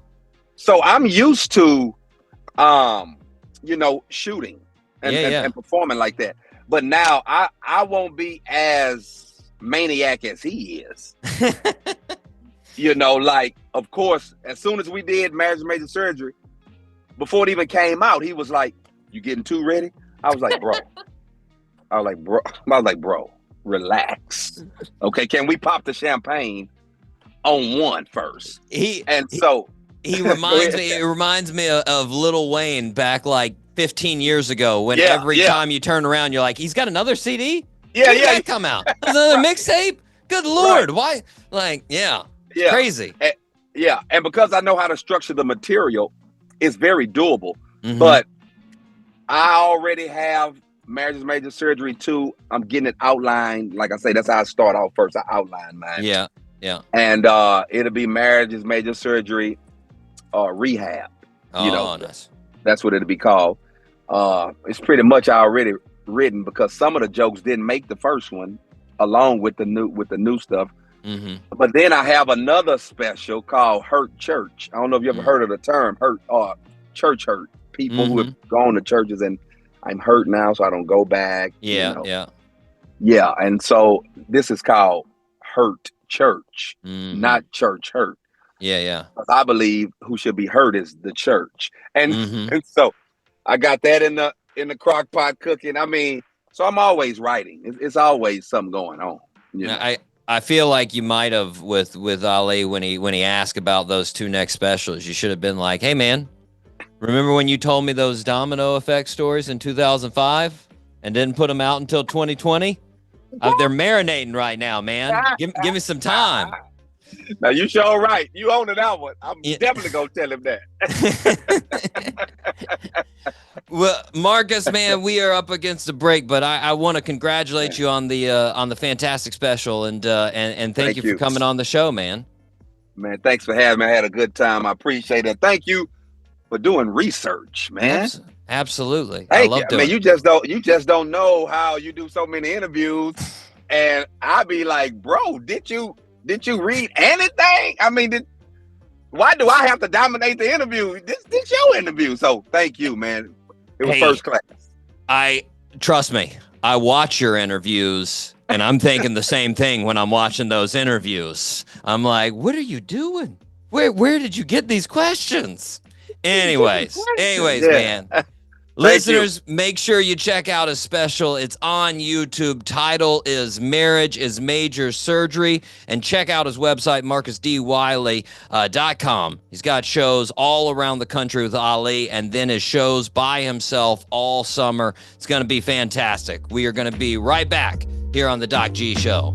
So I'm used to, shooting and performing like that. But now I won't be as maniac as he is. Of course, as soon as we did Marriage is Major Surgery, before it even came out, he was like, "You getting too ready?" I was like, bro, relax. Okay, can we pop the champagne on one first? He reminds me of Lil Wayne back like 15 years ago when every time you turn around, you're like, he's got another CD? When did that come out? Another mixtape? Good Lord. Right. Why? Crazy. And because I know how to structure the material, it's very doable. Mm-hmm. But I already have Marriage is Major Surgery 2. I'm getting it outlined. Like I say, that's how I start off first. I outline mine. Yeah. And it'll be Marriage is Major Surgery Rehab. Nice. That's what it'll be called. It's pretty much already written because some of the jokes didn't make the first one, along with the new stuff. Mm-hmm. But then I have another special called Hurt Church. I don't know if you ever heard of the term hurt or church hurt. People who have gone to churches and I'm hurt now, so I don't go back. Yeah. And so this is called Hurt Church, not church hurt. Yeah. I believe who should be hurt is the church, and so I got that in the crock pot cooking. I mean, so I'm always writing. It's always something going on. I feel like you might have with Ali when he asked about those two next specials. You should have been like, "Hey, man, remember when you told me those domino effect stories in 2005 and didn't put them out until 2020? They're marinating right now, man. Give me some time." Now you sure right. You own that one. I'm definitely gonna tell him that. Well, Marcus, man, we are up against the break, but I want to congratulate you on the fantastic special and thank you for coming on the show, man. Man, thanks for having me. I had a good time. I appreciate it. Thank you for doing research, man. Absolutely. Thank I love doing you just don't know how you do so many interviews, and I be like, bro, did you read anything? I mean, why do I have to dominate the interview? This your interview. So thank you, man. It was first class. Trust me, I watch your interviews and I'm thinking the same thing when I'm watching those interviews. I'm like, what are you doing? Where did you get these questions? Anyways, man. Listeners, make sure you check out his special. It's on YouTube. Title is Marriage is Major Surgery. And check out his website, marcusdwiley.com. He's got shows all around the country with Ali and then his shows by himself all summer. It's going to be fantastic. We are going to be right back here on the Doc G Show.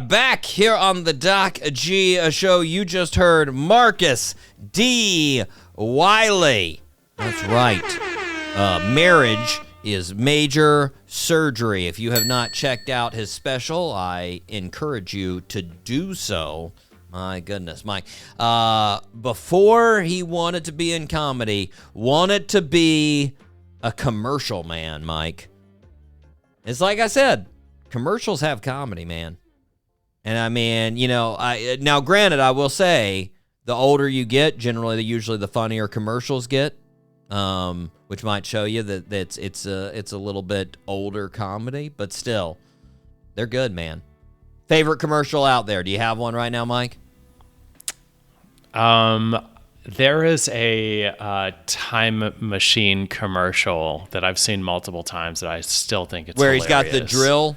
Back here on the Doc G Show. You just heard Marcus D. Wiley. That's right. Marriage is Major Surgery. If you have not checked out his special, I encourage you to do so. My goodness, Mike. Before he wanted to be in comedy, wanted to be a commercial man, Mike. It's like I said. commercials have comedy, man. And I mean, now granted, I will say the older you get, generally, usually the funnier commercials get, which might show you that it's a little bit older comedy, but still, they're good, man. Favorite commercial out there? Do you have one right now, Mike? There is a time machine commercial that I've seen multiple times that I still think it's where hilarious. He's got the drill.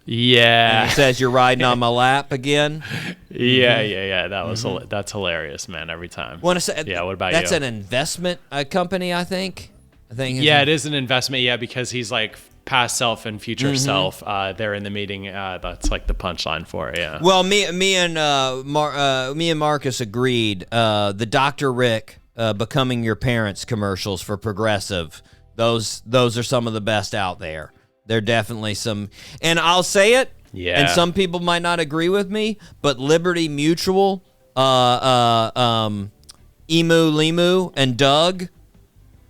Yeah. And he says, "You're riding on my lap again." Yeah. That's hilarious, man. Every time. Want to say? Yeah. What about that's you? an investment company, I think. Yeah, it is an investment. Yeah, because he's like past self and future self. They're in the meeting. That's like the punchline for it. Yeah. Well, me and Marcus agreed. The Dr. Rick Becoming Your Parents commercials for Progressive. Those are some of the best out there. They're definitely some, and I'll say it. Yeah. And some people might not agree with me, but Liberty Mutual, Emu Limu, and Doug.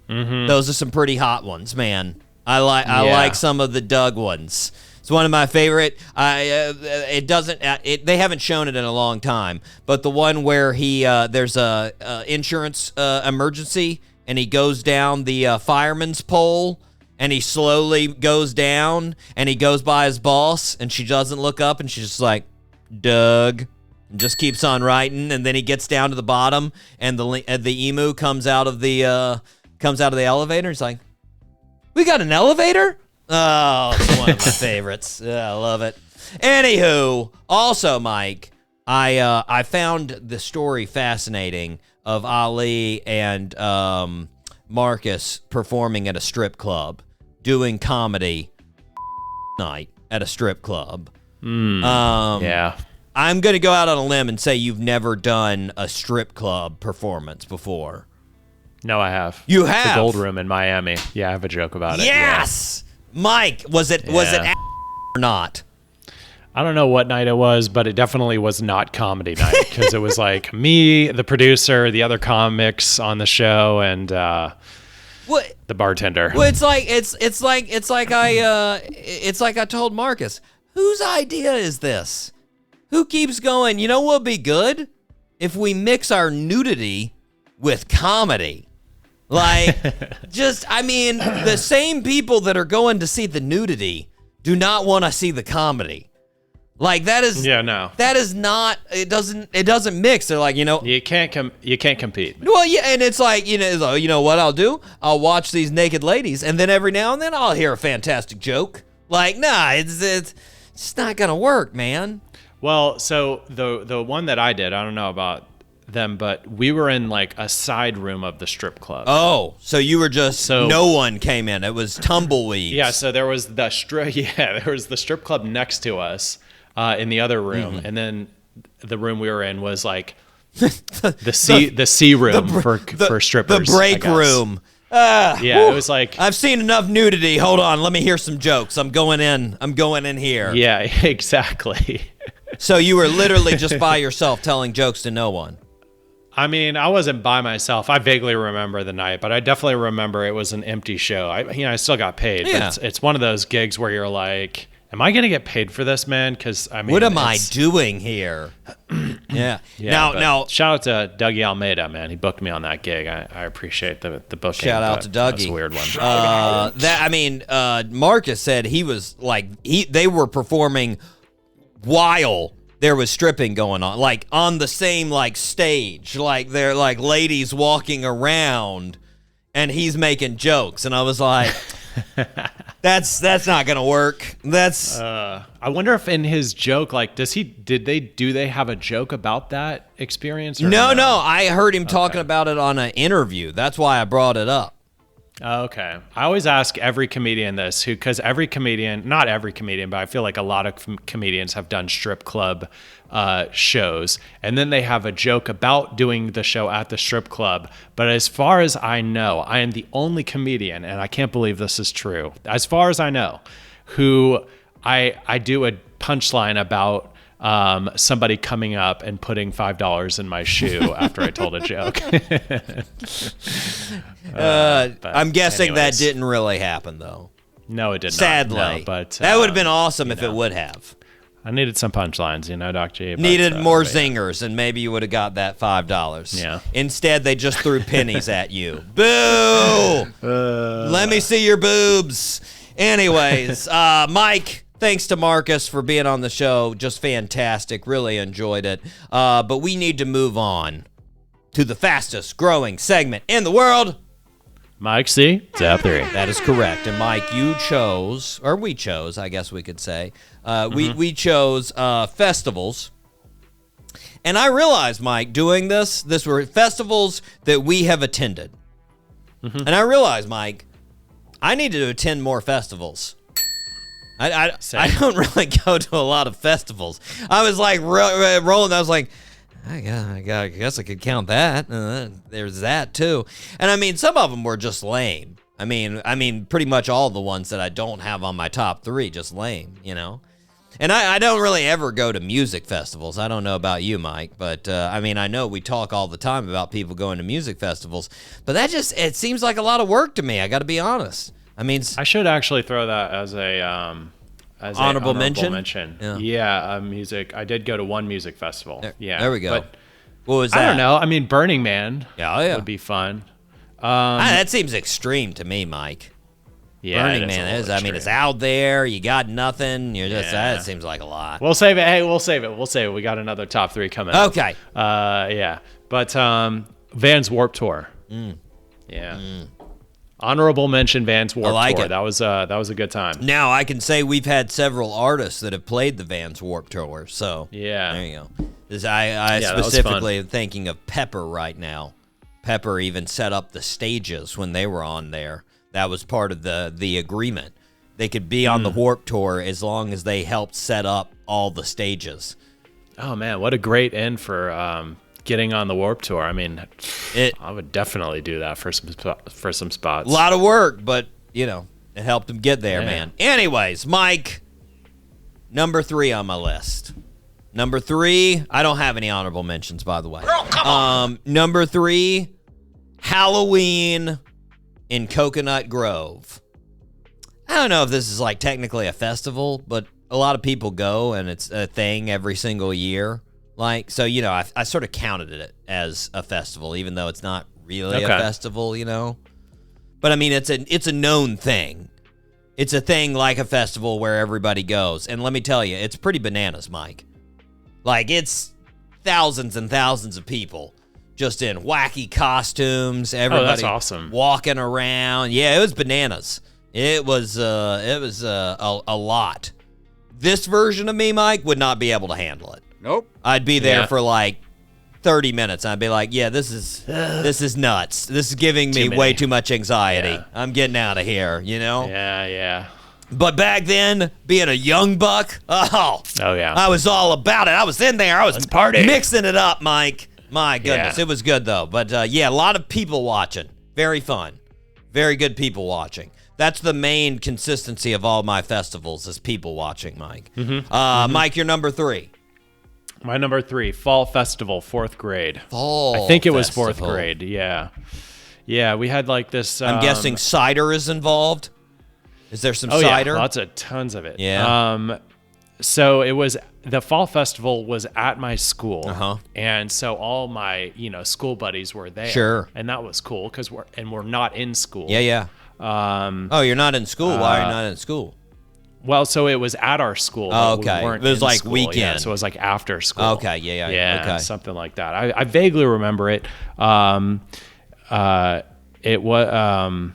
Those are some pretty hot ones, man. I like some of the Doug ones. It's one of my favorite. They haven't shown it in a long time, but the one where there's a insurance emergency and he goes down the fireman's pole and he slowly goes down and he goes by his boss and she doesn't look up and she's just like, Doug, and just keeps on writing, and then he gets down to the bottom and the emu comes out of the elevator. He's like, we got an elevator? Oh, it's one of my favorites. Yeah, I love it. Anywho, also, Mike, I found the story fascinating of Ali and Marcus performing at a strip club, doing comedy night at a strip club. Yeah. I'm going to go out on a limb and say you've never done a strip club performance before. No, I have. You have? The Gold Room in Miami. Yeah, I have a joke about it. Yes! Yeah. Mike, was it or not? I don't know what night it was, but it definitely was not comedy night because it was like me, the producer, the other comics on the show, and the bartender. Well, it's like I told Marcus, whose idea is this? Who keeps going, you know what would be good? If we mix our nudity with comedy. Like, the same people that are going to see the nudity do not want to see the comedy. Like, that is... Yeah, no. That is not... It doesn't mix. They're like, You can't compete. Well, yeah, and it's like, you know what I'll do? I'll watch these naked ladies, and then every now and then I'll hear a fantastic joke. Like, nah, it's just not going to work, man. Well, so the one that I did, I don't know about them, but we were in like a side room of the strip club. Oh, so you were just no one came in. It was tumbleweeds. Yeah, so there was the strip club next to us in the other room, and then the room we were in was like the C room for strippers. The break room. It was like, I've seen enough nudity. Hold on, let me hear some jokes. I'm going in here. Yeah, exactly. So you were literally just by yourself telling jokes to no one. I mean, I wasn't by myself. I vaguely remember the night, but I definitely remember it was an empty show. I still got paid. Yeah. But it's one of those gigs where you're like, am I going to get paid for this, man? Because what am I doing here? Yeah. Now, shout out to Dougie Almeida, man. He booked me on that gig. I appreciate the booking. Shout out to Dougie. That's a weird one. Marcus said he was like they were performing while there was stripping going on, like on the same like stage, like they're like ladies walking around, and he's making jokes, and I was like, that's not gonna work. That's. I wonder if in his joke, like, do they have a joke about that experience? Or no. I heard him talking about it on an interview. That's why I brought it up. Okay. I always ask every comedian this, because every comedian, not every comedian, but I feel like a lot of comedians have done strip club shows, and then they have a joke about doing the show at the strip club. But as far as I know, I am the only comedian, and I can't believe this is true, as far as I know, who I do a punchline about somebody coming up and putting $5 in my shoe after I told a joke. I'm guessing that didn't really happen, though. No, it did Sadly. not. No, but that would have been awesome if it would have. I needed some punchlines, Doc G. But, needed more zingers, and maybe you would have got that $5. Yeah. Instead, they just threw pennies at you. Boo! Let me see your boobs. Anyways, Mike, thanks to Marcus for being on the show. Just fantastic. Really enjoyed it. But we need to move on to the fastest growing segment in the world. Mike C. Top 3. That is correct. And Mike, you chose, or we chose, I guess we could say, we chose festivals. And I realized, Mike, doing this were festivals that we have attended. And I realized, Mike, I need to attend more festivals. I don't really go to a lot of festivals. I was like rolling. I was like, I guess I could count that. There's that too. And I mean, some of them were just lame. I mean, pretty much all the ones that I don't have on my top 3, just lame, And I don't really ever go to music festivals. I don't know about you, Mike, but I know we talk all the time about people going to music festivals, but it seems like a lot of work to me. I got to be honest. I should actually throw that as a honorable mention. Yeah, music. I did go to one music festival. There we go. But what was that? I don't know. Burning Man. Yeah. Would be fun. That seems extreme to me, Mike. Yeah, Burning Man is. It's out there. You got nothing. You're just. That seems like a lot. We'll save it. Hey, we'll save it. We got another top 3 coming up. Okay. Yeah. But Vans Warped Tour. Yeah. Honorable mention, Vans Warped Tour. It. That was a good time. Now I can say we've had several artists that have played the Vans Warped Tour. So yeah, there you go. I specifically am thinking of Pepper right now. Pepper even set up the stages when they were on there. That was part of the agreement. They could be on the Warped Tour as long as they helped set up all the stages. Oh man, what a great end for getting on the Warped Tour. I would definitely do that for some spots. A lot of work, but it helped them get there, man. Anyways, Mike, number 3 on my list. Number 3, I don't have any honorable mentions, by the way. Girl, come on. Number 3, Halloween in Coconut Grove. I don't know if this is like technically a festival, but a lot of people go, and it's a thing every single year. I sort of counted it as a festival, even though it's not really a festival, But it's a known thing. It's a thing like a festival where everybody goes. And let me tell you, it's pretty bananas, Mike. It's thousands and thousands of people just in wacky costumes. Everybody that's awesome. Walking around. Yeah, it was bananas. It was a lot. This version of me, Mike, would not be able to handle it. Nope. I'd be there for 30 minutes. I'd be like, yeah, this is nuts. This is giving me way too much anxiety. Yeah. I'm getting out of here, Yeah. But back then, being a young buck, oh yeah, I was all about it. I was in there. I was mixing it up, Mike. My goodness, It was good though. But a lot of people watching. Very fun. Very good people watching. That's the main consistency of all my festivals is people watching, Mike. Mike, you're number 3. My number 3, Fall Festival, 4th grade. Fall I think it was Festival. 4th grade, yeah. Yeah, we had this... I'm guessing cider is involved? Is there some cider? Yeah, tons of it. Yeah. So it was... The Fall Festival was at my school. And so all my, school buddies were there. Sure. And that was cool because we're not in school. Yeah. You're not in school? Why are you not in school? Well, so it was at our school. Oh, okay. We weren't it was in like school. weekend. Yeah, so it was like after school. Okay, yeah. Okay. Something like that. I vaguely remember it. It was.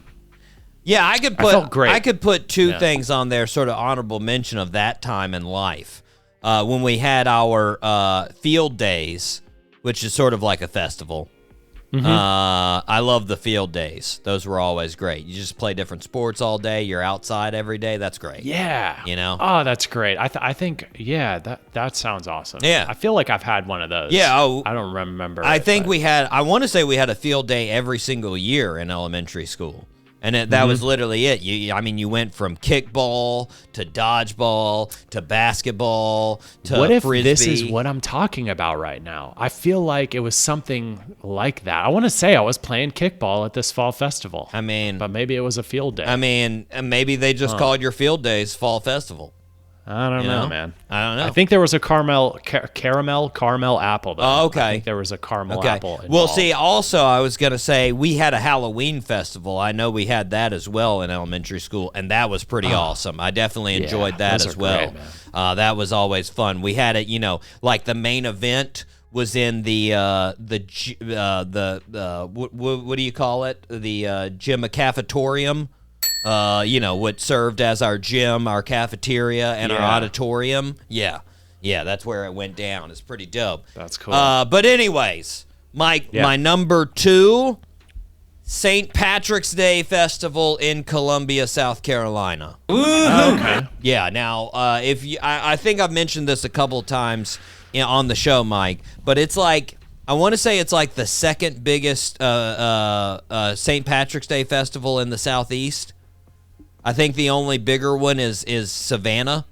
Yeah, I could put. I felt great. I could put 2 things on there, sort of honorable mention of that time in life, when we had our field days, which is sort of like a festival. I love the field days. Those were always great. You just play different sports all day. You're outside every day. That's great. Yeah. Oh, that's great. I think, that sounds awesome. Yeah. I feel like I've had one of those. Yeah. I don't remember. I want to say we had a field day every single year in elementary school. And that was literally it. You went from kickball to dodgeball to basketball to What if frisbee. this is what I'm talking about right now? I feel like it was something like that. I want to say I was playing kickball at this fall festival. I mean, but maybe it was a field day. I mean, maybe they just called your field days fall festival. I don't know, man. I don't know. I think there was a caramel apple, though. Oh, okay. I think there was a caramel apple involved. Well, see, also, I was going to say, we had a Halloween festival. I know we had that as well in elementary school, and that was pretty awesome. I definitely enjoyed that as well. Great, man. That was always fun. We had it, like the main event was in the what do you call it? The gym cafetorium. What served as our gym, our cafeteria, and our auditorium. Yeah, that's where it went down. It's pretty dope. That's cool. But anyways, my number 2, St. Patrick's Day Festival in Columbia, South Carolina. Okay. Yeah. Now, I think I've mentioned this a couple of times on the show, Mike, but it's like, I want to say it's like the second biggest St. Patrick's Day Festival in the Southeast. I think the only bigger one is Savannah,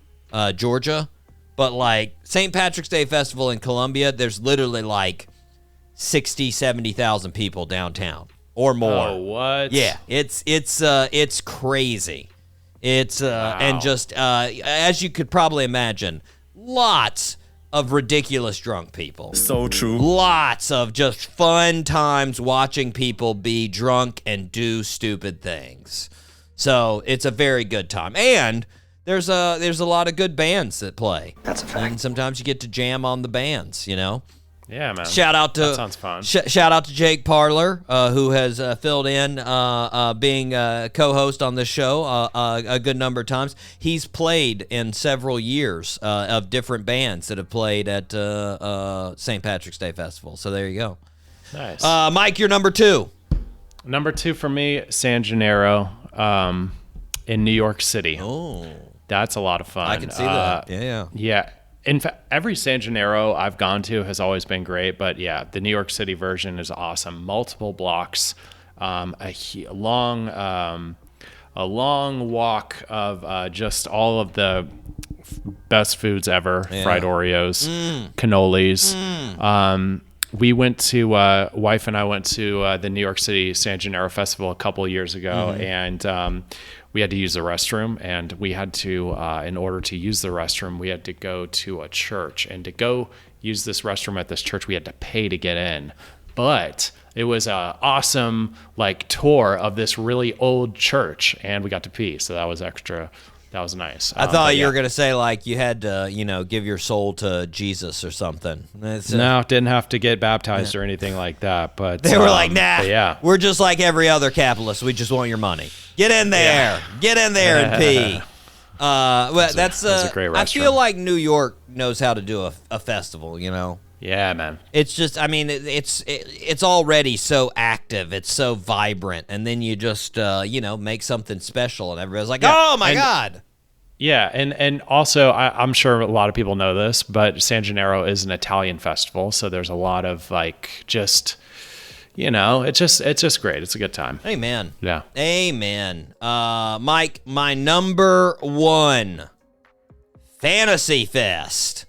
Georgia. But like St. Patrick's Day Festival in Columbia, there's literally like 60, 70,000 people downtown or more. Oh, what? Yeah, it's crazy. It's and just as you could probably imagine, lots of ridiculous drunk people. So true. Lots of just fun times watching people be drunk and do stupid things. So it's a very good time. And there's a lot of good bands that play. That's a fact. And sometimes you get to jam on the bands, Yeah, man. That sounds fun. Shout out to Jake Parler, who has filled in, being a co-host on this show a good number of times. He's played in several years of different bands that have played at St. Patrick's Day Festival. So there you go. Nice. Mike, you're number 2. Number 2 for me, San Gennaro, in New York City. Oh, That's a lot of fun. I can see that. Yeah. In fact, every San Gennaro I've gone to has always been great, but yeah, the New York City version is awesome. Multiple blocks, a long walk of just all of the best foods ever: fried Oreos, cannolis. We went to wife and I went to the New York City San Gennaro Festival a couple of years ago, and we had to use the restroom, and we had to, in order to use the restroom, we had to go to a church, and to go use this restroom at this church, we had to pay to get in. But it was a awesome tour of this really old church, and we got to pee, so that was extra. That was nice. I thought you were gonna say you had to, give your soul to Jesus or something. No, didn't have to get baptized or anything like that. But they were like, nah, yeah, we're just like every other capitalist. We just want your money. Get in there, get in there and pee. That's a great restaurant. I feel like New York knows how to do a festival. Yeah, man. It's just, it's already so active. It's so vibrant. And then you just, make something special. And everybody's like, oh, my God. Yeah, and also, I'm sure a lot of people know this, but San Gennaro is an Italian festival. So there's a lot of, it's just great. It's a good time. Amen. Yeah. Amen. Mike, my number 1, Fantasy Fest.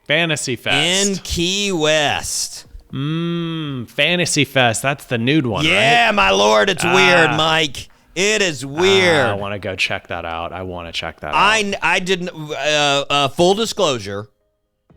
Fantasy Fest. In Key West. Fantasy Fest. That's the nude one, yeah, right? My lord, it's weird, Mike. It is weird. I want to go check that out. I didn't, full disclosure,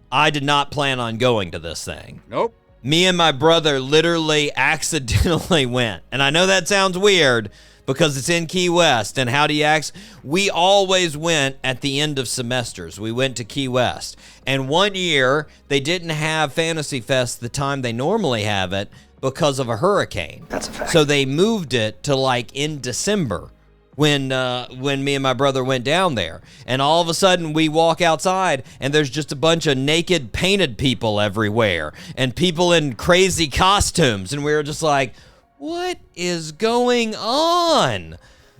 I did not plan on going to this thing. Nope. Me and my brother literally accidentally went. And I know that sounds weird because it's in Key West. And how do you we always went at the end of semesters. We went to Key West. And one year, they didn't have Fantasy Fest the time they normally have it because of a hurricane. That's a fact. So they moved it to in December when me and my brother went down there. And all of a sudden we walk outside and there's just a bunch of naked painted people everywhere and people in crazy costumes. And we were just like, what is going on?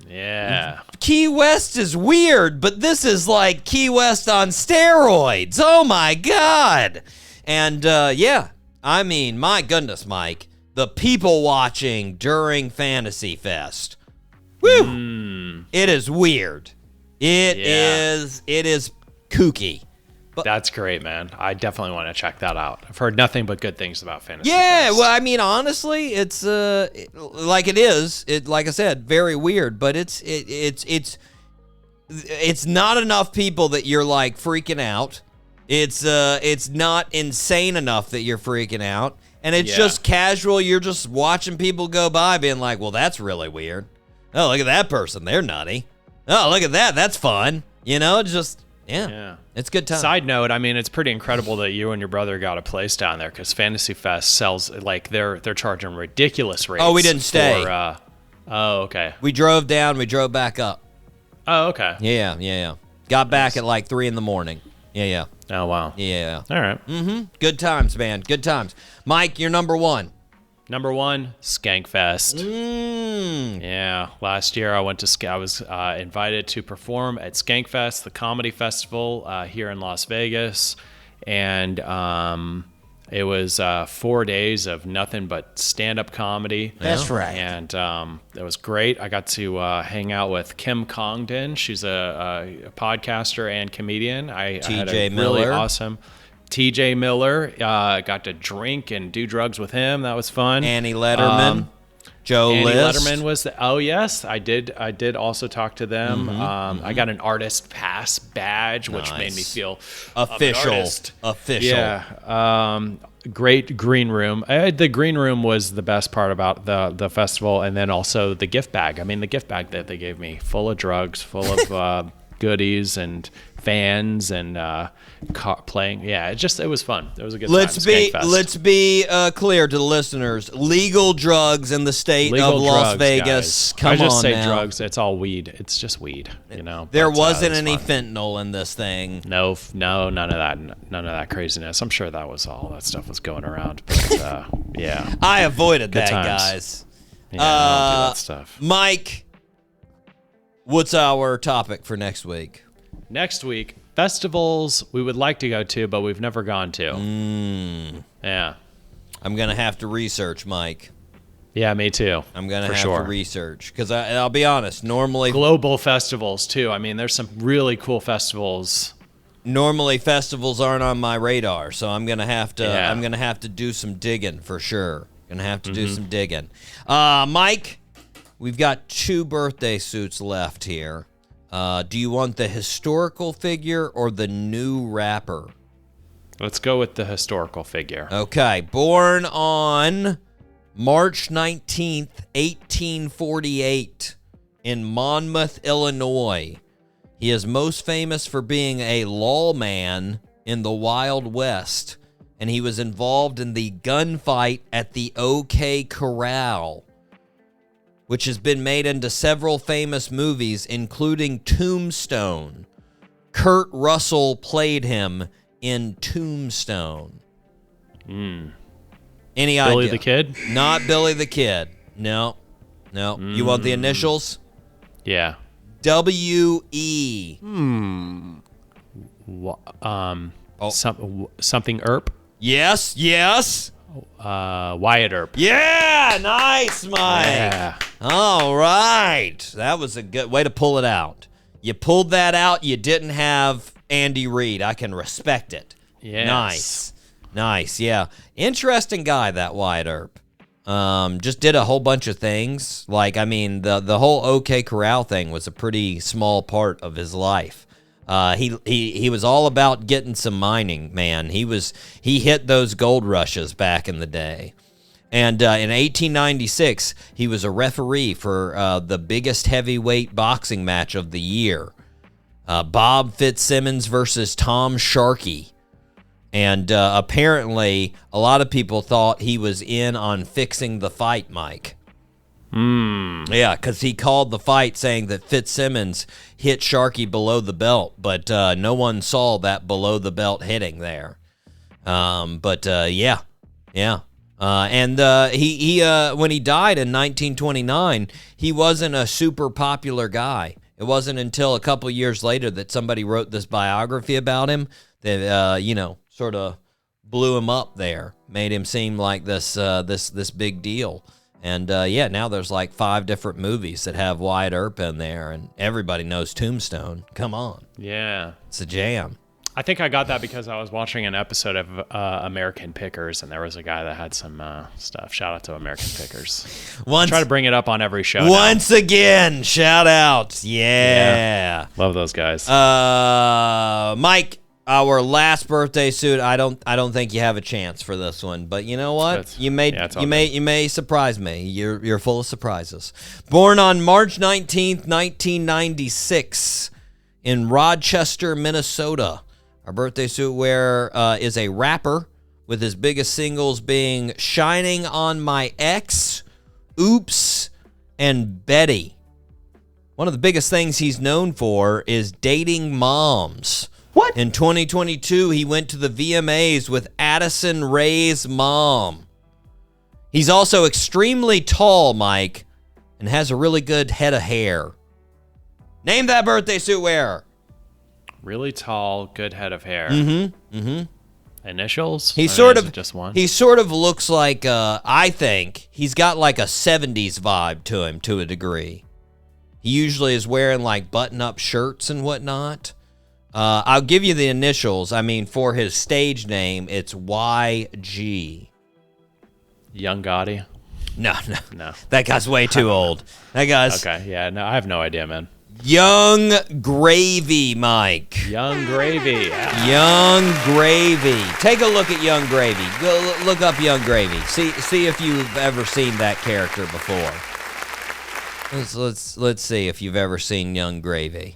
Yeah. Key West is weird, but this is like Key West on steroids. Oh my God. And my goodness, Mike, the people watching during Fantasy Fest Woo! It is weird. It is kooky. That's great, man. I definitely want to check that out. I've heard nothing but good things about Fantasy Yeah, Fest. well, I mean, honestly, it's like it is. Like I said, very weird, but it's not enough people that you're like freaking out. It's not insane enough that you're freaking out, and it's just casual. You're just watching people go by, being like, "Well, that's really weird. Oh, look at that person. They're nutty. Oh, look at that. That's fun." You know, just yeah. It's good time. Side note, I mean, it's pretty incredible that you and your brother got a place down there because Fantasy Fest sells like they're charging ridiculous rates. Oh, we didn't stay. Oh, okay. We drove down. We drove back up. Oh, okay. Yeah. Got back at like 3 a.m. Yeah. Oh, wow. Yeah. All right. Good times, man. Good times. Mike, you're number one. Number one, Skankfest. Yeah, last year I went to I was invited to perform at Skankfest, the comedy festival here in Las Vegas, and it was 4 days of nothing but stand-up comedy. That's right. And it was great. I got to hang out with Kim Congdon. She's a podcaster and comedian. I had a really awesome. TJ Miller, got to drink and do drugs with him. That was fun. Annie Letterman, Joe Annie List. Letterman was oh yes, I did also talk to them. I got an artist pass badge, which made me feel official. Yeah. Great green room. The green room was the best part about the festival, and then also the gift bag. I mean, the gift bag that they gave me, full of drugs, full of goodies and fans and playing. Yeah, it was fun. It was a good time. Let's be clear to the listeners. Legal drugs in the state of Las Vegas. Guys. I just say now. drugs. It's all weed. It's just weed. You know. There wasn't any fentanyl in this thing. No, none of that. None of that craziness. I'm sure that stuff was going around. But, yeah. I avoided good that, times. guys. Yeah, I don't do that stuff. Mike, what's our topic for next week? Next week, festivals we would like to go to, but we've never gone to. Yeah. I'm going to have to research, Mike. Yeah, me too. I'm going to have to research. Because I'll be honest, normally... Global festivals, too. I mean, there's some really cool festivals. Normally, festivals aren't on my radar, so I'm going to have to I'm going to have to do some digging for sure. Going to have to do some digging. Mike, we've got 2 birthday suits left here. Do you want the historical figure or the new rapper? Let's go with the historical figure. Okay. Born on March 19th, 1848 in Monmouth, Illinois. He is most famous for being a lawman in the Wild West, and he was involved in the gunfight at the OK Corral, which has been made into several famous movies, including Tombstone. Kurt Russell played him in Tombstone. Any idea? Billy the Kid? Not Billy the Kid. No. You want the initials? Yeah. W.E. Something Earp? Yes. Wyatt Earp. Yeah, nice, Mike. Yeah. All right. That was a good way to pull it out. You pulled that out. You didn't have Andy Reid. I can respect it. Yes. Nice. Yeah. Interesting guy, that Wyatt Earp. Just did a whole bunch of things. Like, I mean, the whole OK Corral thing was a pretty small part of his life. He was all about getting some mining, man. He hit those gold rushes back in the day. And in 1896, he was a referee for the biggest heavyweight boxing match of the year. Bob Fitzsimmons versus Tom Sharkey. And apparently, a lot of people thought he was in on fixing the fight, Mike. Yeah, because he called the fight saying that Fitzsimmons hit Sharkey below the belt, but no one saw that below the belt hitting there. Yeah. And he when he died in 1929, he wasn't a super popular guy. It wasn't until a couple years later that somebody wrote this biography about him that sort of blew him up there, made him seem like this big deal. And now there's like 5 different movies that have Wyatt Earp in there, and everybody knows Tombstone. Come on. Yeah. It's a jam. I think I got that because I was watching an episode of American Pickers, and there was a guy that had some stuff. Shout out to American Pickers. Try to bring it up on every show. Once again, shout out. Yeah. Love those guys. Mike, our last birthday suit. I don't think you have a chance for this one, but you know what? You may surprise me. You're full of surprises. Born on March 19th, 1996 in Rochester, Minnesota. Our birthday suit wearer is a rapper, with his biggest singles being Shining on My Ex, Oops, and Betty. One of the biggest things he's known for is dating moms. What? In 2022, he went to the VMAs with Addison Rae's mom. He's also extremely tall, Mike, and has a really good head of hair. Name that birthday suit wearer. Really tall, good head of hair. Initials? He just one. He sort of looks like I think he's got like a 70s vibe to him to a degree. He usually is wearing like button-up shirts and whatnot. I'll give you the initials. I mean, for his stage name, it's YG. Young Gotti? No. That guy's way too old. That guy's okay. Yeah, no, I have no idea, man. Young Gravy, Mike. Young Gravy. Yeah. Young Gravy. Take a look at Young Gravy. Go look up Young Gravy. See if you've ever seen that character before. Let's see if you've ever seen Young Gravy.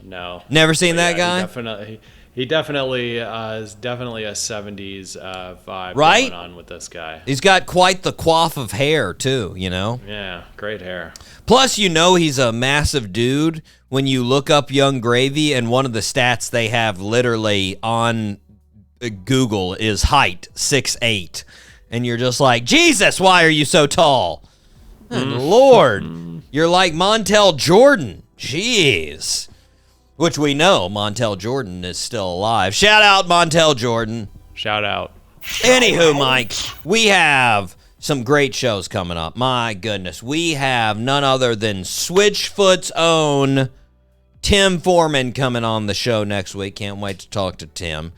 No. Never seen that guy? He definitely is definitely a 70s vibe right? going on with this guy. He's got quite the coif of hair, too, you know? Yeah, great hair. Plus, you know he's a massive dude when you look up Young Gravy, and one of the stats they have literally on Google is height, 6'8". And you're just like, Jesus, why are you so tall? Lord, you're like Montel Jordan. Jeez. Which we know Montel Jordan is still alive. Shout out Montel Jordan. Shout out. Anywho, Mike, we have some great shows coming up. My goodness. We have none other than Switchfoot's own Tim Foreman coming on the show next week. Can't wait to talk to Tim.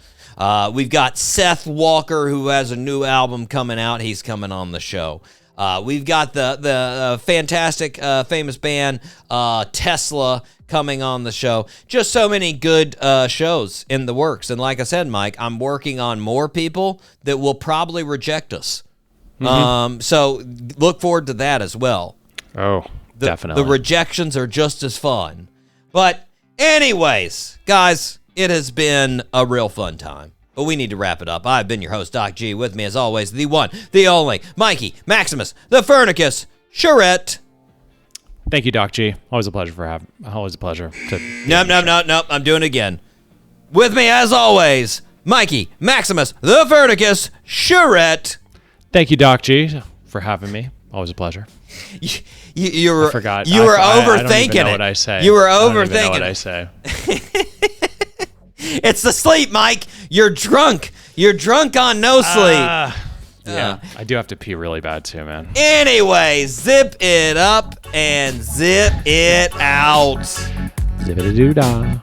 We've got Seth Walker, who has a new album coming out. He's coming on the show. We've got the fantastic, famous band Tesla coming on the show. Just so many good shows in the works. And like I said, Mike, I'm working on more people that will probably reject us. So look forward to that as well. Oh, definitely. The rejections are just as fun. But anyways, guys, it has been a real fun time. But we need to wrap it up. I've been your host, Doc G. With me, as always, the one, the only, Mikey, Maximus, the Fernicus, Charette. Thank you, Doc G. Always a pleasure to... Nope. I'm doing it again. With me, as always, Mikey, Maximus, the Fernicus, Charette. Thank you, Doc G, for having me. Always a pleasure. You were... I forgot. You were overthinking I don't even know it. what I say. You were I don't even know overthinking what I it. say. It's the sleep, Mike. You're drunk. You're drunk on no sleep. Yeah, I do have to pee really bad too, man. Anyway, zip it up and zip it out. Zip-a-doo-dah.